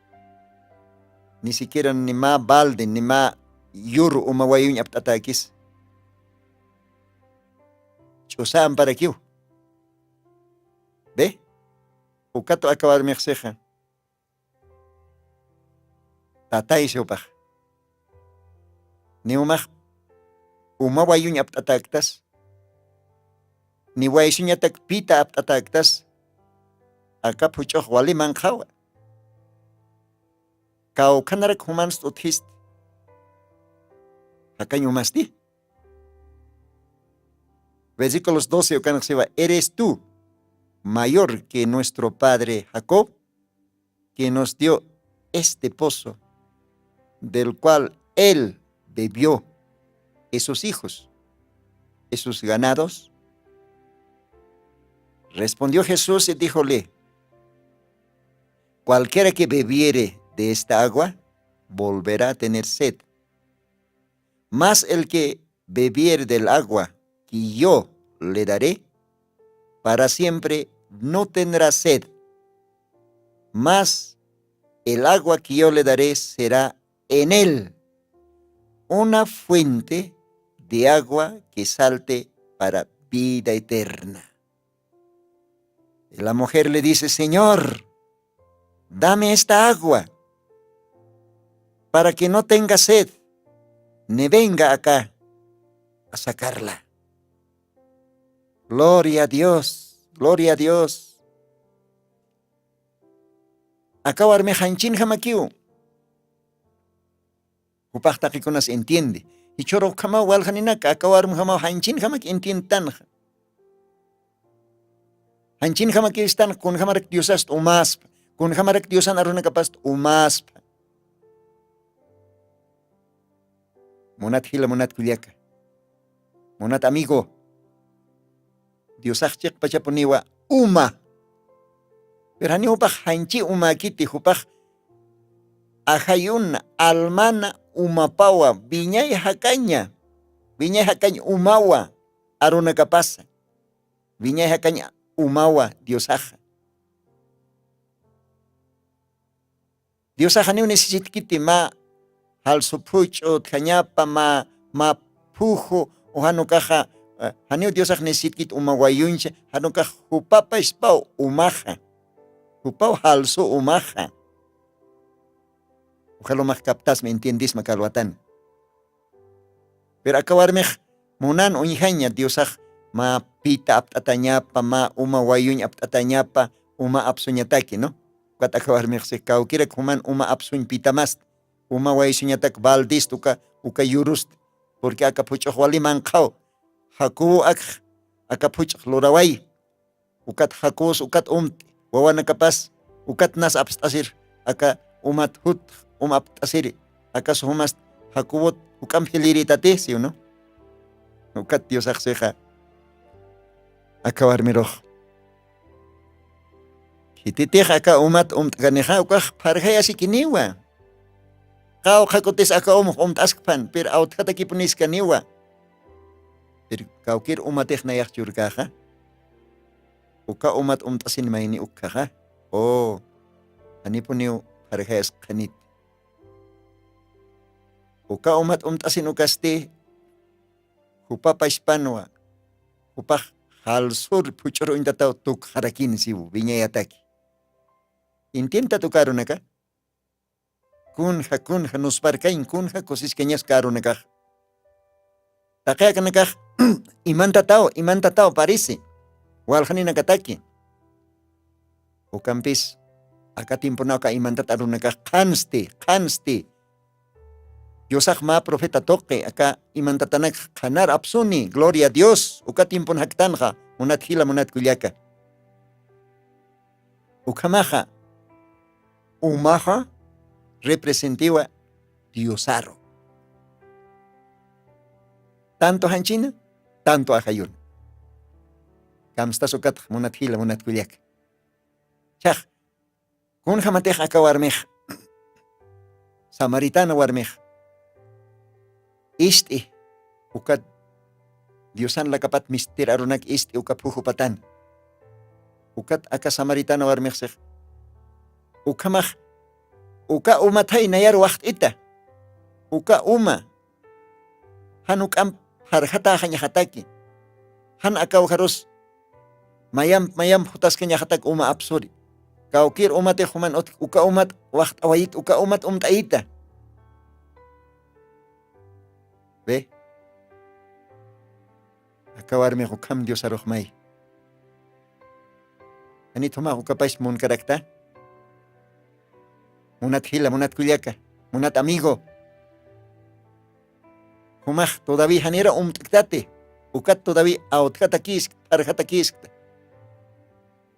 ni siquiera ni ma balde, ni ma yuru uma guayuñ aptatakis. Chosam para kiu. ¿Ve? Ukato acabarme seja. Tatay seopaj. Ni umaj uma wayuñ aptataktas, ni waysuñatak pita aptataktas, acá puchoh wali manjawa. Kau kanarak humans uthist. Hakanyo masti. Versículos 12 o kanak siwa, eres tú mayor que nuestro padre Jacob, que nos dio este pozo, del cual él bebió, esos hijos, esos ganados. Respondió Jesús y díjole, cualquiera que bebiere de esta agua, volverá a tener sed. Mas el que bebiere del agua que yo le daré, para siempre no tendrá sed. Mas el agua que yo le daré será en él una fuente de agua que salte para vida eterna. Y la mujer le dice, Señor, dame esta agua para que no tenga sed, ni venga acá a sacarla. Gloria a Dios, gloria a Dios. Akawarme hanchin hamakiu. Upakta que conas entiende. Y choro kama walhaninaka akawarme hama hanchin hamak entiendan. Hanchin hamaki istan kun hamarak diosast umasp. Kun hamarak diosan aruna kapast umasp. Monat hila monat kuliaka. Monat amigo. Diosakchik pachapuniwa uma. Pero hani hupak hanchi umakiti hupak ahayun almana umapawa biñay hakanya umawa aruna kapasa biñay hakanya umawa diosaja ni necesitkiti ma hal supucho kanyapa ma pujo o hanukaja hani diosaj necesitkit umawayunche hanukaj hupapa ispau umaja hupau halso umaja. Ojalá más captas me entiendes makalwatan. Pero akawarmej munan unjaña diosaj ma pita aptatanyapa ma uma wayuñ aptatanyapa uma apsuñataki, ¿no? Kat akawarmej se kaukira kuman uma apsuñ pita mas uma waysuñatak baldis tuka uka yurust porque akapuchoq waliman qaw haku akapuchoq loraway ukat hakus ukat wawana kapas ukat nas apstasir aka umat hut aptasiri akas humas hakubot ukam hiliritate si uno ukat diosaj seja akawarmiroj hititej aka umat ganeja ukaj parjaya sikiniwa qaw hakotes aka askpan per autkata kipunis kaniwa per kawkir umatej nayaj churkaja uka umat tasin mayni ukkaja oh anipuniu parjayas kanit uka umat tasin ukaste hupapa hispanwa upaj halsur puchoro intataw tuk harakin sibu viñayataki intenta tukarunaka kunja nusparkain kunja kosiskeñas karunaka taqayakanaka imantatao parece walhanina kataki ukampis akatimpunaka imantata arunaka kanste Diosaj ma profeta toque aka imantatanak kanar apsuni gloria a Dios ukatimpun haktanja munat hila munat kuliaka ukamaja umaja representiwa diosaro tanto hanchina tanto ajayun kamstas ukat munat hila munat kuliaka chaj kun hamatej aka warmej samaritana warmej isti ukat diosan lakapat mister arunak isti uka puhupatan ukat aka samaritana warmej ukamaj uka umatay nayar waqt ita uka uma hanukam harhata hanya hataki han akaw harus mayam hutas kanya hatak uma absuri kaukir umat human uka umat waqt await uka umat taita ve akawarme hukam Dios arohmay ani thoma ukapais mun karakta Munat hila, munat kuliaka, munat amigo. Humaj todavía hanera umtktate. Ukat todavía autkata kisk, parjata kisk.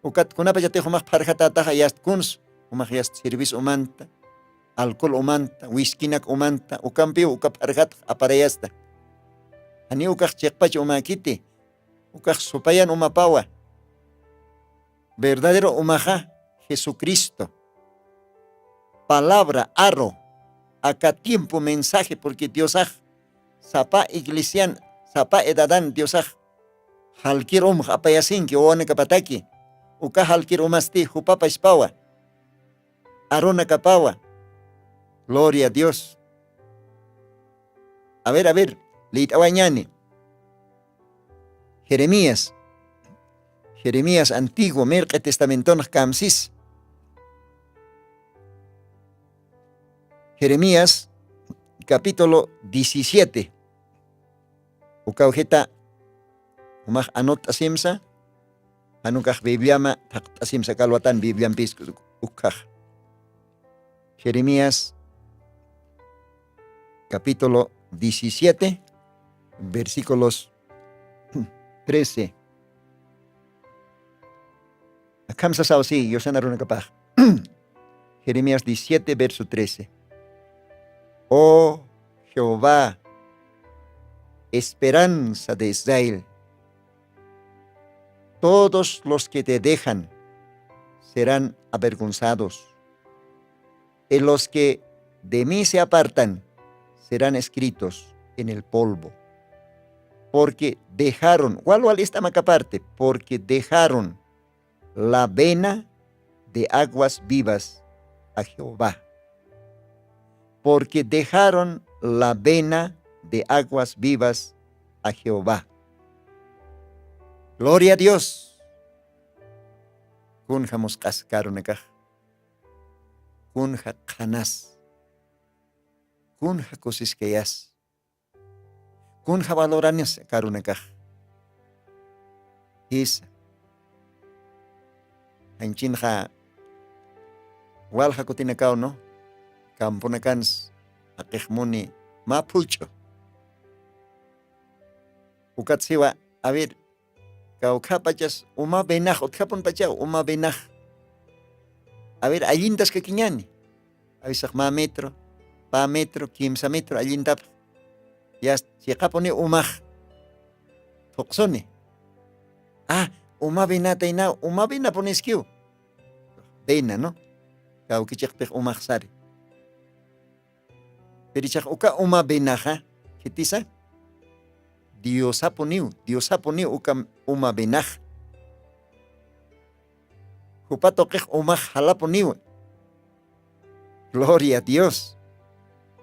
Ukat kunapa yate humaj parjata ataja yast kuns. Humaj yast service umanta. Alcohol umanta, whiskynak umanta. Ukampi ukap parjat aparayasta. Hani ukak chekpach umakiti. Ukak supayan umapawa. Verdadero umaja Jesucristo. Palabra, arro. Acá tiempo, mensaje, porque Dios sapa iglesian, sapa edadan Dios halkir apayasin que one kapataki. Uka halkir umasti, hupapa ispawa. Arona kapawa. Gloria a Dios. A ver, leit awañani. Jeremías antiguo, merque testamentón camsis. Jeremías, capítulo 17. Ukaujeta, umah anot asimsa, anukah bibliama, tak asimsa kalwatan bibliam piskus ukah. Jeremías, capítulo 17, versículos 13. Akamsa sausi, yosanaruna kapah. Jeremías 17, verso 13. Oh Jehová, esperanza de Israel, todos los que te dejan serán avergonzados, y los que de mí se apartan serán escritos en el polvo, porque dejaron, ¿cuál esta macaparte? Porque dejaron la vena de aguas vivas a Jehová. Porque dejaron la vena de aguas vivas a Jehová. Gloria a Dios. Kunja moscaskaron acá. Kunja canas. Kunja cosiskeyas. Kunja valoranes karun acá. Isa. Anchinja. Walja kutinakao no. Kampunakans akehmuni mapucho. Ukatsiwa, a ver, kaukapachas uma benaj, otkapun pachao, uma benaj. A ver, allintas kakiñani. Avisaj ma metro, pa metro, kimsa metro, allintap. Yas, siqapone umaj. Toksone. Ah, uma benata ina, uma bena poneskiu. Bena, no? Kaukichakpej umaj sari. Perichak uka uma benaja, kitisa. Dios aponiu uka uma benaj. Hupatokej umaj halaponiu. Gloria a Dios.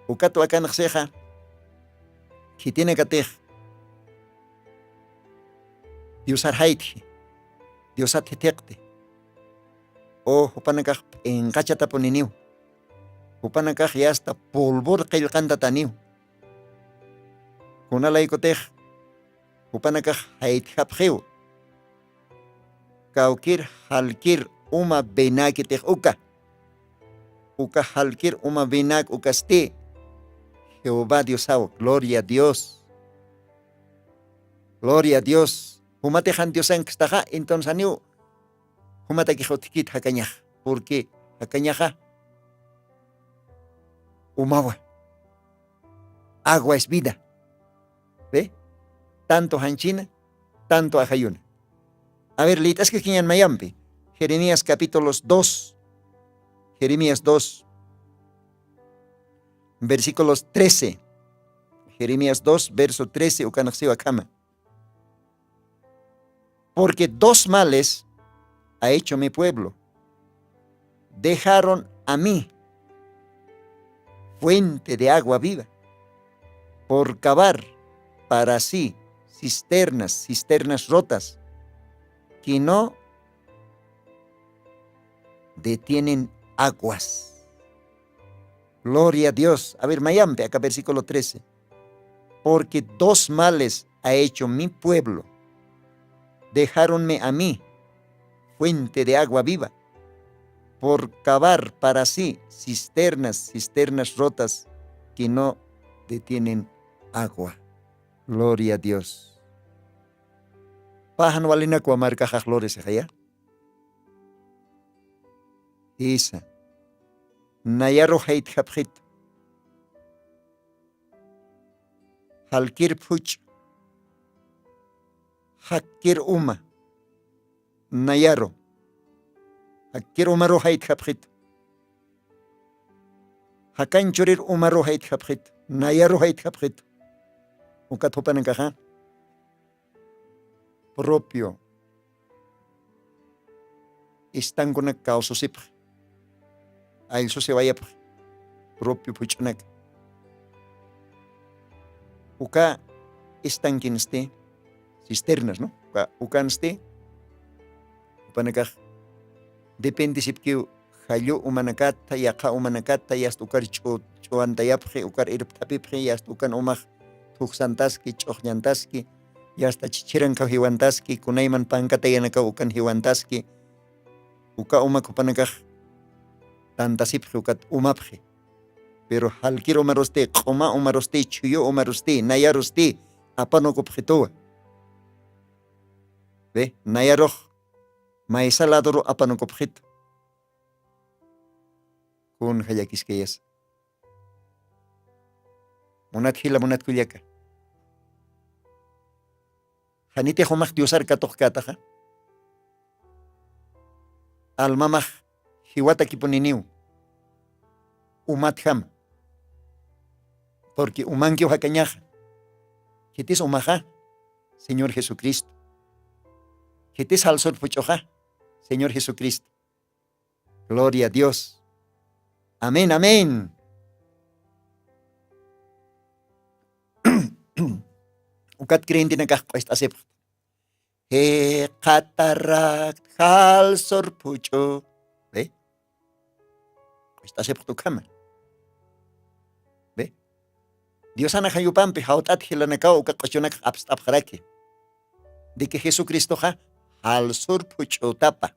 Uka tu akan seja. Kitine katej. Dios arhaiti. Dios athitekte. Oh, hupanakaj enkachata poniniu. Upanakaj yasta polvor qillqanta taniu. Kunalay kotej. Upanakaj haithapjeu. Kaukir halkir uma benakitej uka. Uka halkir uma benak ukaste. Jehová Diosao, gloria a Dios. Gloria a Dios. Humatejan Diosan kstaja, entonces aniu. Humatakijotiki hakañaj. Porque hakañaja. Umawa. Agua es vida. ¿Ve? Tanto hanchina, tanto ajayuna. A ver, litas que quiñan mayampi. Jeremías capítulos 2. Jeremías 2. Versículos 13. Jeremías 2, verso 13. Ukanaxiwa kama. Porque dos males ha hecho mi pueblo. Dejaron a mí fuente de agua viva, por cavar para sí cisternas rotas, que no detienen aguas. Gloria a Dios. A ver, Mayampe, acá versículo 13. Porque dos males ha hecho mi pueblo. Dejáronme a mí fuente de agua viva, por cavar para sí cisternas rotas que no detienen agua. Gloria a Dios. Pajan walina kwa marca flores ya. Isa. Nayaro hait hapjit. Halkir puch. Hakir uma. Nayaro. Hakir umaro hait hapjit. Hakan churir umaro hait hapjit. Nayaro hait hapjit. Ukatopan en caja. Propio. Están con el caos sip. A eso se vaya propio puchonac. Uka están quien esté. Cisternas, ¿no? Uka esté. Panacaj. Depende si que hayo umanakata y acá umanakata y hasta ukar choantayapje, ukar irptapipje y hasta ukan umaj tuxantaski, chochnyantaski. Y hasta chichiran ka hiwantaski, kunayman pankata yanaka ukan hiwantaski, uka umakupanakaj, tantasipje ukat umapje. Pero halkir umaroste, qoma umaroste, chuyo umaroste, nayaroste, apanokupjetoa. ¿Ve? Nayaroj, maisaladoro apanokupjeto. Kun hayakiskeyas. Munat hila munat kulyaka. Hanite homak diosar katok kataja. Almamaj hiwata kipuniniu. Umatham. Porque umankio hakañaja. Kitis umaja, Señor Jesucristo. Kitis al sol puchoja, Señor Jesucristo. Gloria a Dios. Amén, amén. Ukat creen din nagkakwaist asip. He katarak hal sorpucho. ¿Ve? Pues asip tu kama. ¿Ve? Dios ana hayupampi hautat hilanakaw ukakasyonak abstap haraki. De que Jesucristo ha hal sorpucho tapa.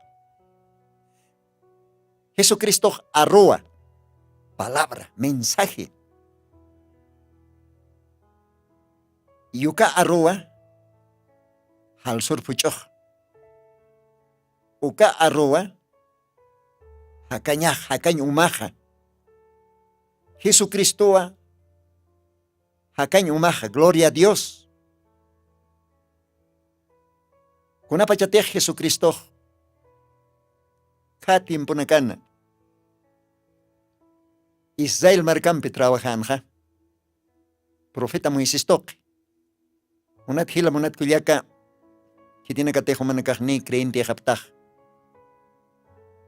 Jesucristo arroa. Palabra, mensaje. Yuka arroa hal surpuchoh. Uka arroa hakany umaja. Jesucristo hakany umaja. Gloria a Dios. Kuna pachatej Jesucristo ka tiempo nakana. Israel markampi trabajanja. Profeta Moisés toque. Unat hila munat kulyaka kitina katejo manakaj ni creyente haptaj.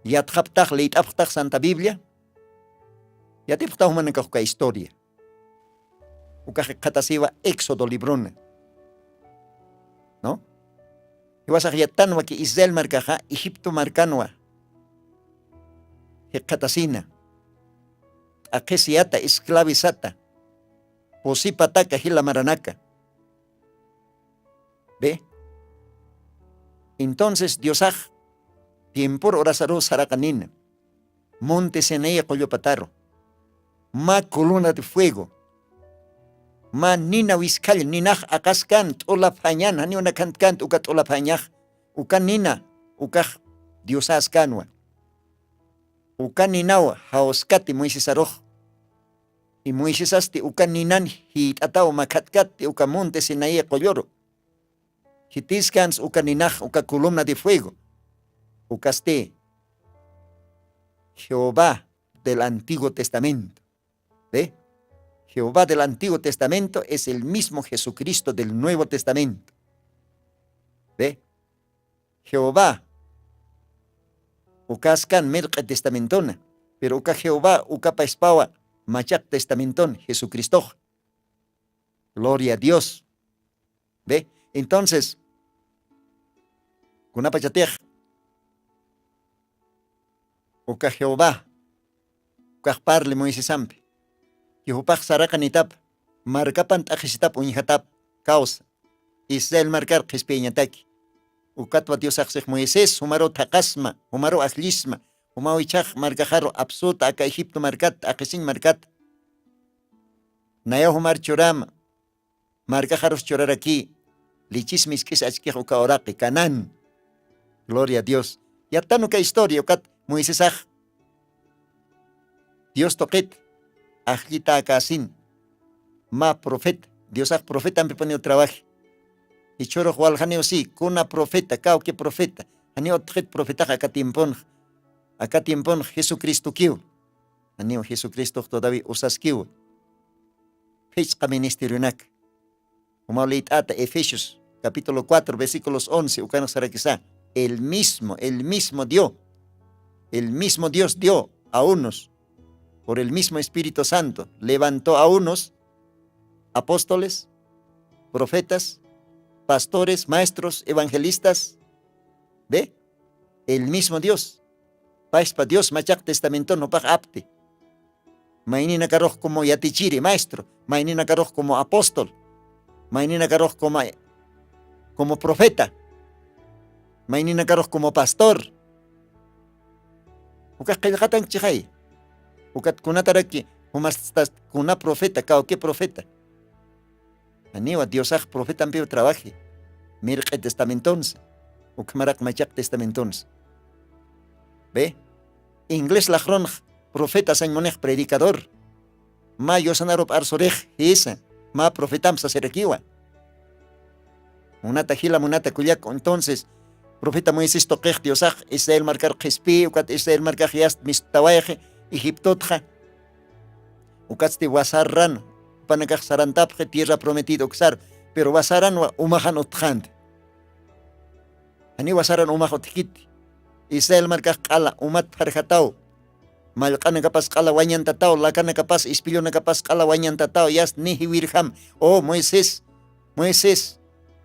Yat haptaj leit aptaj Santa Biblia. Yat haptaj manakaj ka historia. Ukaj katasiwa Éxodo librona. ¿No? Iwasaj yatanwa ki Israel markaja Egipto markanwa. Hekatasina. Akesiata esclavizata. Posipataka hila maranaka. ¿Ve? Entonces Diosaj, tiempo orasaro saracanina, monte Seneya coyopataro, ma columna de fuego, ma nina wiskal, ninaj akaskan, tola pañan, ni una cant, uka tola pañaj, uka nina, uka Diosas canua, uka ninawa, haoskati Moisés aroj, y Moisés asti uka ninan, hit atao makatkati, uka monte Seneya coyoro. Hitiscans ukaninaj uka columna de fuego. Ucaste Jehová del Antiguo Testamento. ¿Ve? Jehová del Antiguo Testamento es el mismo Jesucristo del Nuevo Testamento. ¿Ve? Jehová ucascan merca testamentona, pero uca Jehová uca paispawa machak testamentón Jesucristo. Gloria a Dios. ¿Ve? Entonces, kuna pachatej, uka Jehová, uka parle Moisés ampe, Yehupaj sarakanitap, markapan tajisitap unjatap, causa, Israel marcar qispiñataki, ukatwa Dios aksej Moisés, humaro takasma, humaro ajlisma, Umawichaj marcajaro absuta acá Egipto marcat, akesin marcat. Nayahu mar chorama. Marcajaros chorar aquí. Lichis miskis achkijo kaoraki, Canaán. Gloria a Dios. Ya tanu ka historia, ukat Moisés Dios toquet. Ajita akasin. Ma profeta. Dios profeta han ponido trabajo. Y choro jual haneo sí, kuna profeta, cao que profeta. Haneo tret profeta acá tiempon. Acá tiempon Jesucristo kiu. Haneo Jesucristo todavía usas kiu. Fechka ministerio nak. Como leit ata Efesios capítulo 4 versículos 11. Ukano sarakisa. El mismo dio. El mismo Dios dio a unos. Por el mismo Espíritu Santo. Levantó a unos apóstoles, profetas, pastores, maestros, evangelistas. ¿Ve? El mismo Dios. Paispa Dios machak testamento no pag apte. Mainina karoj como yatichiri, maestro. Mainina karoj como apóstol. Mainina karoj como profeta. Mainina karoj como pastor. Ukat kailakatan chikay. Ukat kunataraki. Humastas kuna profeta, kao que profeta. Aniwa Diosaj profeta ampeo trabaje. Mirque testamentons. Ukmarak machak testamentons. ¿Ve? Inglés lajron profeta san monej predicador. Ma yosanarop arsorej esa. Ma profetam saserekiwa. Munata gila munata kuyak. Entonces, profeta Moisés toquej Diosaj. Israel marcar jespi. Ukat Israel marcar yast mistawaje. Egiptotja. Ukatsti wasarran. Panakaj sarantapje tierra prometido xar. Pero wasaran umajan otjant. Ani wasaran umajot hit. Israel marcaj kala umat parjatao. Malkana kapas kala wanyantatao. Lakana kapas ispilona kapas kala wanyantatao. Yas nihi wirham. Oh Moisés.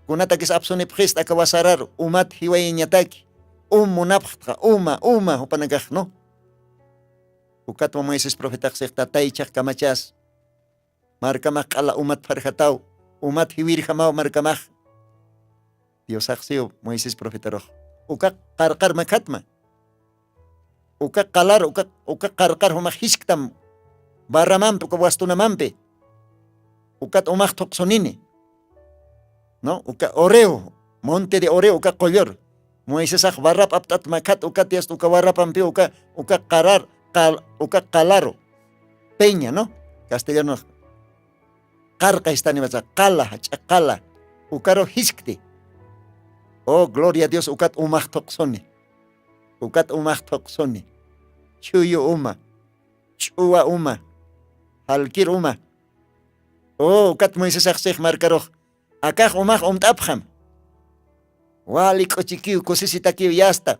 Kunata kis apsone prest akawasarar. Umat hiwayanyataki. Munapja. Uma. Upanakaj no. Ukatwa Moisés profeta sektatay chak kamachas. Markamaj kala umat parjatao. Umat hiwirhamao markamaj. Dios aksio Moisés profeta rojo. Uka karkar makatma. Uka kalar, uka karkar humaj hisktam. Barramampe, uka wastunamampe. Ukat umaj toksonine. No, uka oreo. Monte de oreo, uka kolor. Moisés aj barrap aptat makat, uka tias uka barrapampe, uka karar, uka kalaro. Peña, ¿no? Castellano. Karka estani basa, kala. Ukaro hiskte. Oh, gloria a Dios, ukat umaj toksoni. Chuyo uma. Chua uma. Halkir uma. Oh, ukat Moisés aksej markaroj. Akaj umaj umtapjam. Wali kochikiu, kosisitakiu yasta.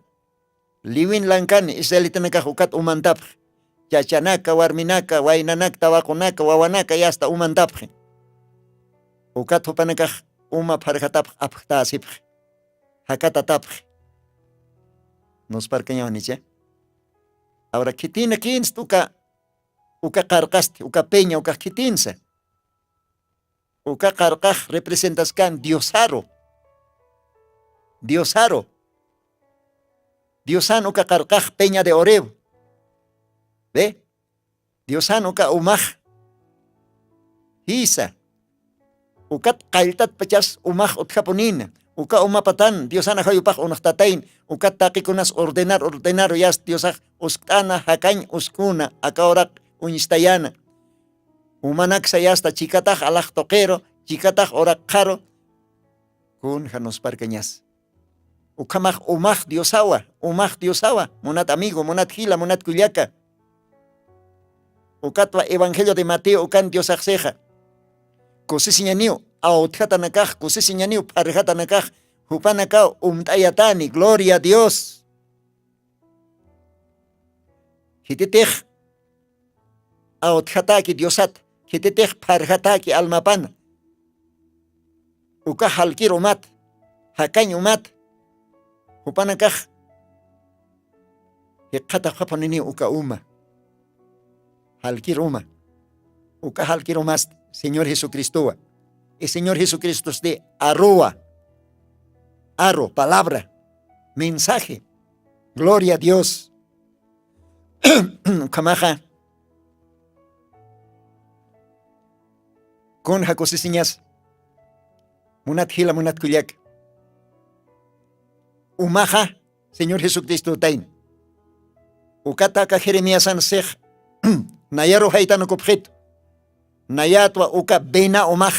Liwin lankani, israelitanakaj ukat umantapj. Chachanaka, warminaka, wainanak, tawakunaka, wawanaka, yasta umantapj. Ukat hupanakaj uma parjatapj apjtasipj. Hakata tapj. Nos parcañaban niche. Ahora kitina kins uka karkaste, uka peña, uka kitinsa. Uka karkaj representas kan Diosaro. Diosan uka karkaj peña de Oreb. ¿Ve? Diosan uka umaj. Hisa. Ukat kailtat pachas umaj utjaponina. Uka umapatan, Diosana hayupaj unajtatain, ukat takikunas ordenar yas Diosaj usktana hakañ uskuna, akaurak unistayana. Umanak sayasta chikataj alaj toquero, chikataj orak karo, kun janos parcañas. Ukamaj umaj Diosawa, monat amigo, monat gila, monat culiaca. Ukatwa Evangelio de Mateo, ukan Diosaj seja. Kosisiñaniu. Autjatanakaj, kusisiñaniu, parjatanakaj, hupanakao, umtayatani, gloria a Dios. Hititej, autjataki Diosat, hititej parjataki almapana. Uka halkir umat, hakañ umat, hupanakaj, hikata japonini uka uma. Halkir uma. Uka halkir umas, Señor Jesucristo. El Señor Jesucristo es de arroa. Arro, palabra, mensaje. Gloria a Dios. Kamaja. Con jacosisiñas. Munat hila munat kuyak. Umaja, Señor Jesucristo tain. Ukata ka Jeremías an sej. Nayaro haitano kopjeto. Nayatwa uka bena umaj.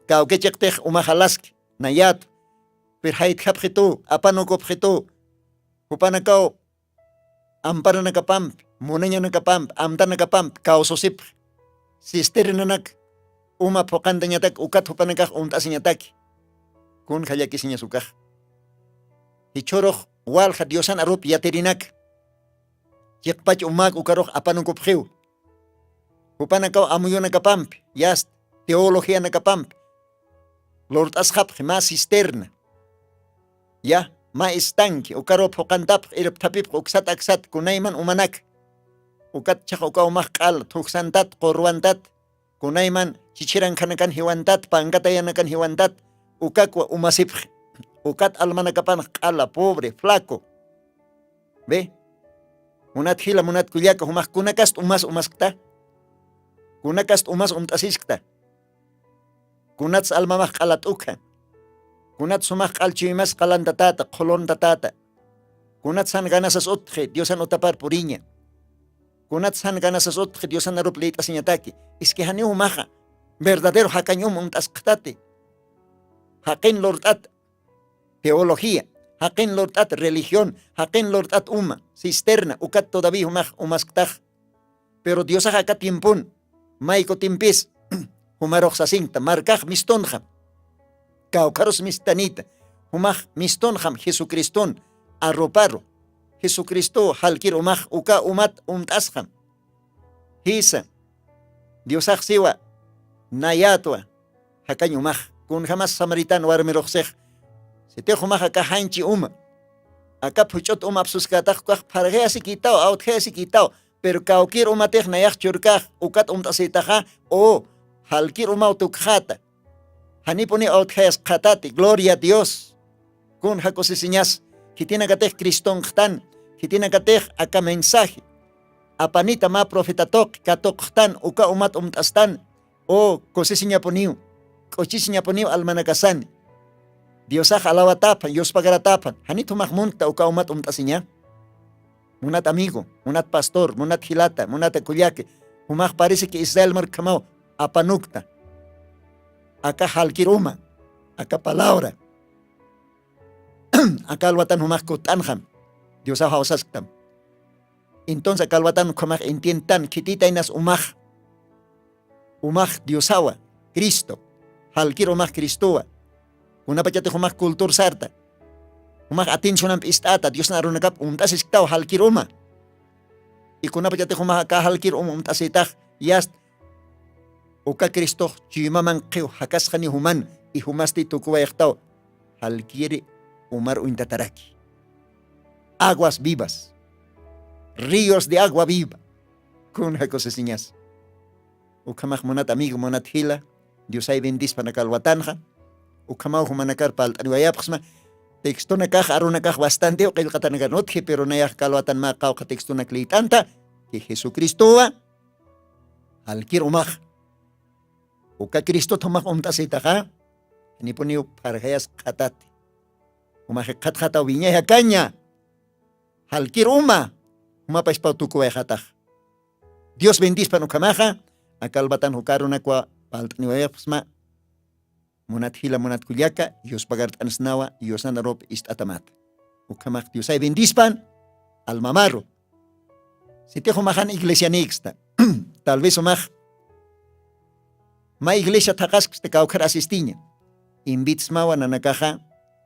Ka ukechektek umajalaski. Nayat. Per hait japjeto. Apano kopjeto. Upanakao. Ampara nakapamp. Munanya nakapamp. Amta nakapamp. Kaososip. Sister nanak. Uma pokandanyatak. Ukat upanakak umtasinyatak. Kun hayakisinya sukaj. Hichoroh walja diosan arup yaterinak. Yekpach umak ukaroh apanong kopjeu. Upanakaw amuyo nakapamp. Yast teología nakapamp. Lord ashap ma cisterna. Ya ma estanque ukarop hokantap irap tapip uksat aksat kunayman umanak. Ukat chak uka umak kal tuksantat korwantat. Kunayman chichiran kanakan hiwantat pangkatayanakan hiwantat. Ukakwa umasip. Ukat almanakapan kala pobre flaco. Ve? Munat hila munat kulyaka humak kunakast umaskta. Kunakast umtasiskta. Kunats almamak kalat ukha. Kunat sumak alchimas kalan tatata, kolon tatata. Kunat san ganasas utje, diosan utapar puriña. Kunat san ganasas utje, diosan arup leit asiñataki. Es que hani umaja, verdadero hakañum umtasktate. Haken lortat teología, haken lortat religión, haken lortat cisterna, ukat todavía umasktaj. Pero Dios haka tiempun, maiko timpis, humarok sasinta, markaj mistonjam, kaukaros mistanita, humaj mistonjam, Jesucriston, arroparo, Jesucristo halkir umaj, uka umat umtasjam. Hisa, Dios siwa, nayatwa, hakañ umaj, kun jamás samaritano warmiroksej, se te humaj acá hanchi acá puchot absuskataj, kuaj pargeasi quitao, autgeasi quitao, pero kaukir umatej nayaj churkaj, ukat umtasitaja, o halkir tukjata. Haniponi autgeas katati, gloria a Dios. Kun jakosisiñas, kitina katej cristonjtan, kitina katej acá mensaje. Apanita ma profetatok, katokjtan, uka umat umtastan, o kosisiña poniu, kochisiña poniu almanakasan. Diosaj alawatapan, Dios pagaratapan, hanito mahmunta uka umat umtasiña. Munat amigo, munat pastor, munat hilata, munat kulyake, humaj parece que Israel marcamao, apanukta. Acá halkiruma, acá palabra. Acá alwatan humaj kutanjam, Diosaj hausasktam. Entonces acá alwatan humaj entientan, kitita inas humaj Diosawa, Cristo, halkir humaj Cristoa. Una pachate humaj kultur sarta. Humaj atencionam istata, Dios narunakap umtasisktaw halkir uma. Y kuna pachate humaj acá halkir umtasitaj, yast. Uka Cristo chimaman qew hakasjani human y humasti tukuwa yaktaw. Halkiri umar uintataraki. Aguas vivas. Ríos de agua viva. Kun hakosesiñas. Ukamaj monat amigo monat hila. Dios ay bendis panakalwatanja. Ukamau humanakar pal aniwayapxma. Textona kaj aruna kaj bastante o qilqatanaga notje pero nayaj kalwatan ma qawqa textona klitanta que Jesucristoa halkir umaj. Uka Cristo tomaj umtasitaja. Ni poniu pargayas qatate. Umaj qatqata wiña caña. Halkir uma. Uma paispa tukuwa qataj. Dios bendispa nukamaja. Akalbatan hukaruna kwa paltaniwayapxma. Munat hila munat kulyaka, Dios pagart ansnawa, Dios anarop istatamat. Ukamak Dios ay bendispan, almamaro. Si te humajan iglesia nixta, tal vez umaj, ma iglesia takask te kaukar asistiña. Invits mawa nanakaja,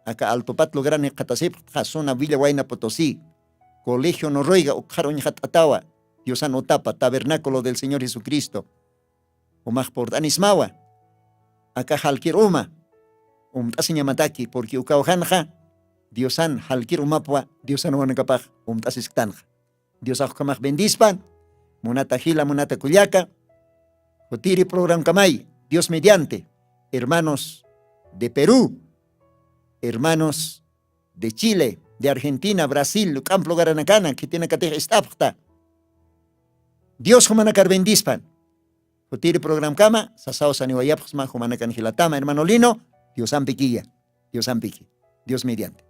aka altopat lograne katasip, jasona Villa Huayna Potosí, Colegio Norroiga, ukharon atawa, Dios anotapa, tabernáculo del Señor Jesucristo. Umaj por anismawa. Acá halkir uma, umtasiña mataki, porque ukawjanja, Diosan halkir umapwa, Diosan wanakapaj, umtasiktanja. Diosan kamaj bendispan, munata hila, munata kulyaka, jotiri program kamay, Dios mediante, hermanos de Perú, hermanos de Chile, de Argentina, Brasil, Camplo Garanacana, que tiene que estapta, Dios humanacar bendispan. Futiri program kama, sasao saniwayapas ma humanakan hilatama, hermano Lino, Dios ampiquilla, Dios ampiqui, Dios mediante.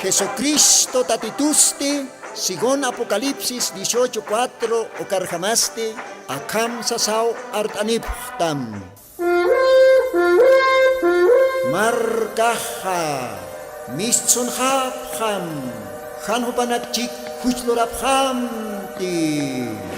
Jesucristo tatituste, según Apocalipsis 18:4, o carjamaste, akam sasao artaniptam. Markaha, misunhapham, hanhupanakchik huchloraphamti.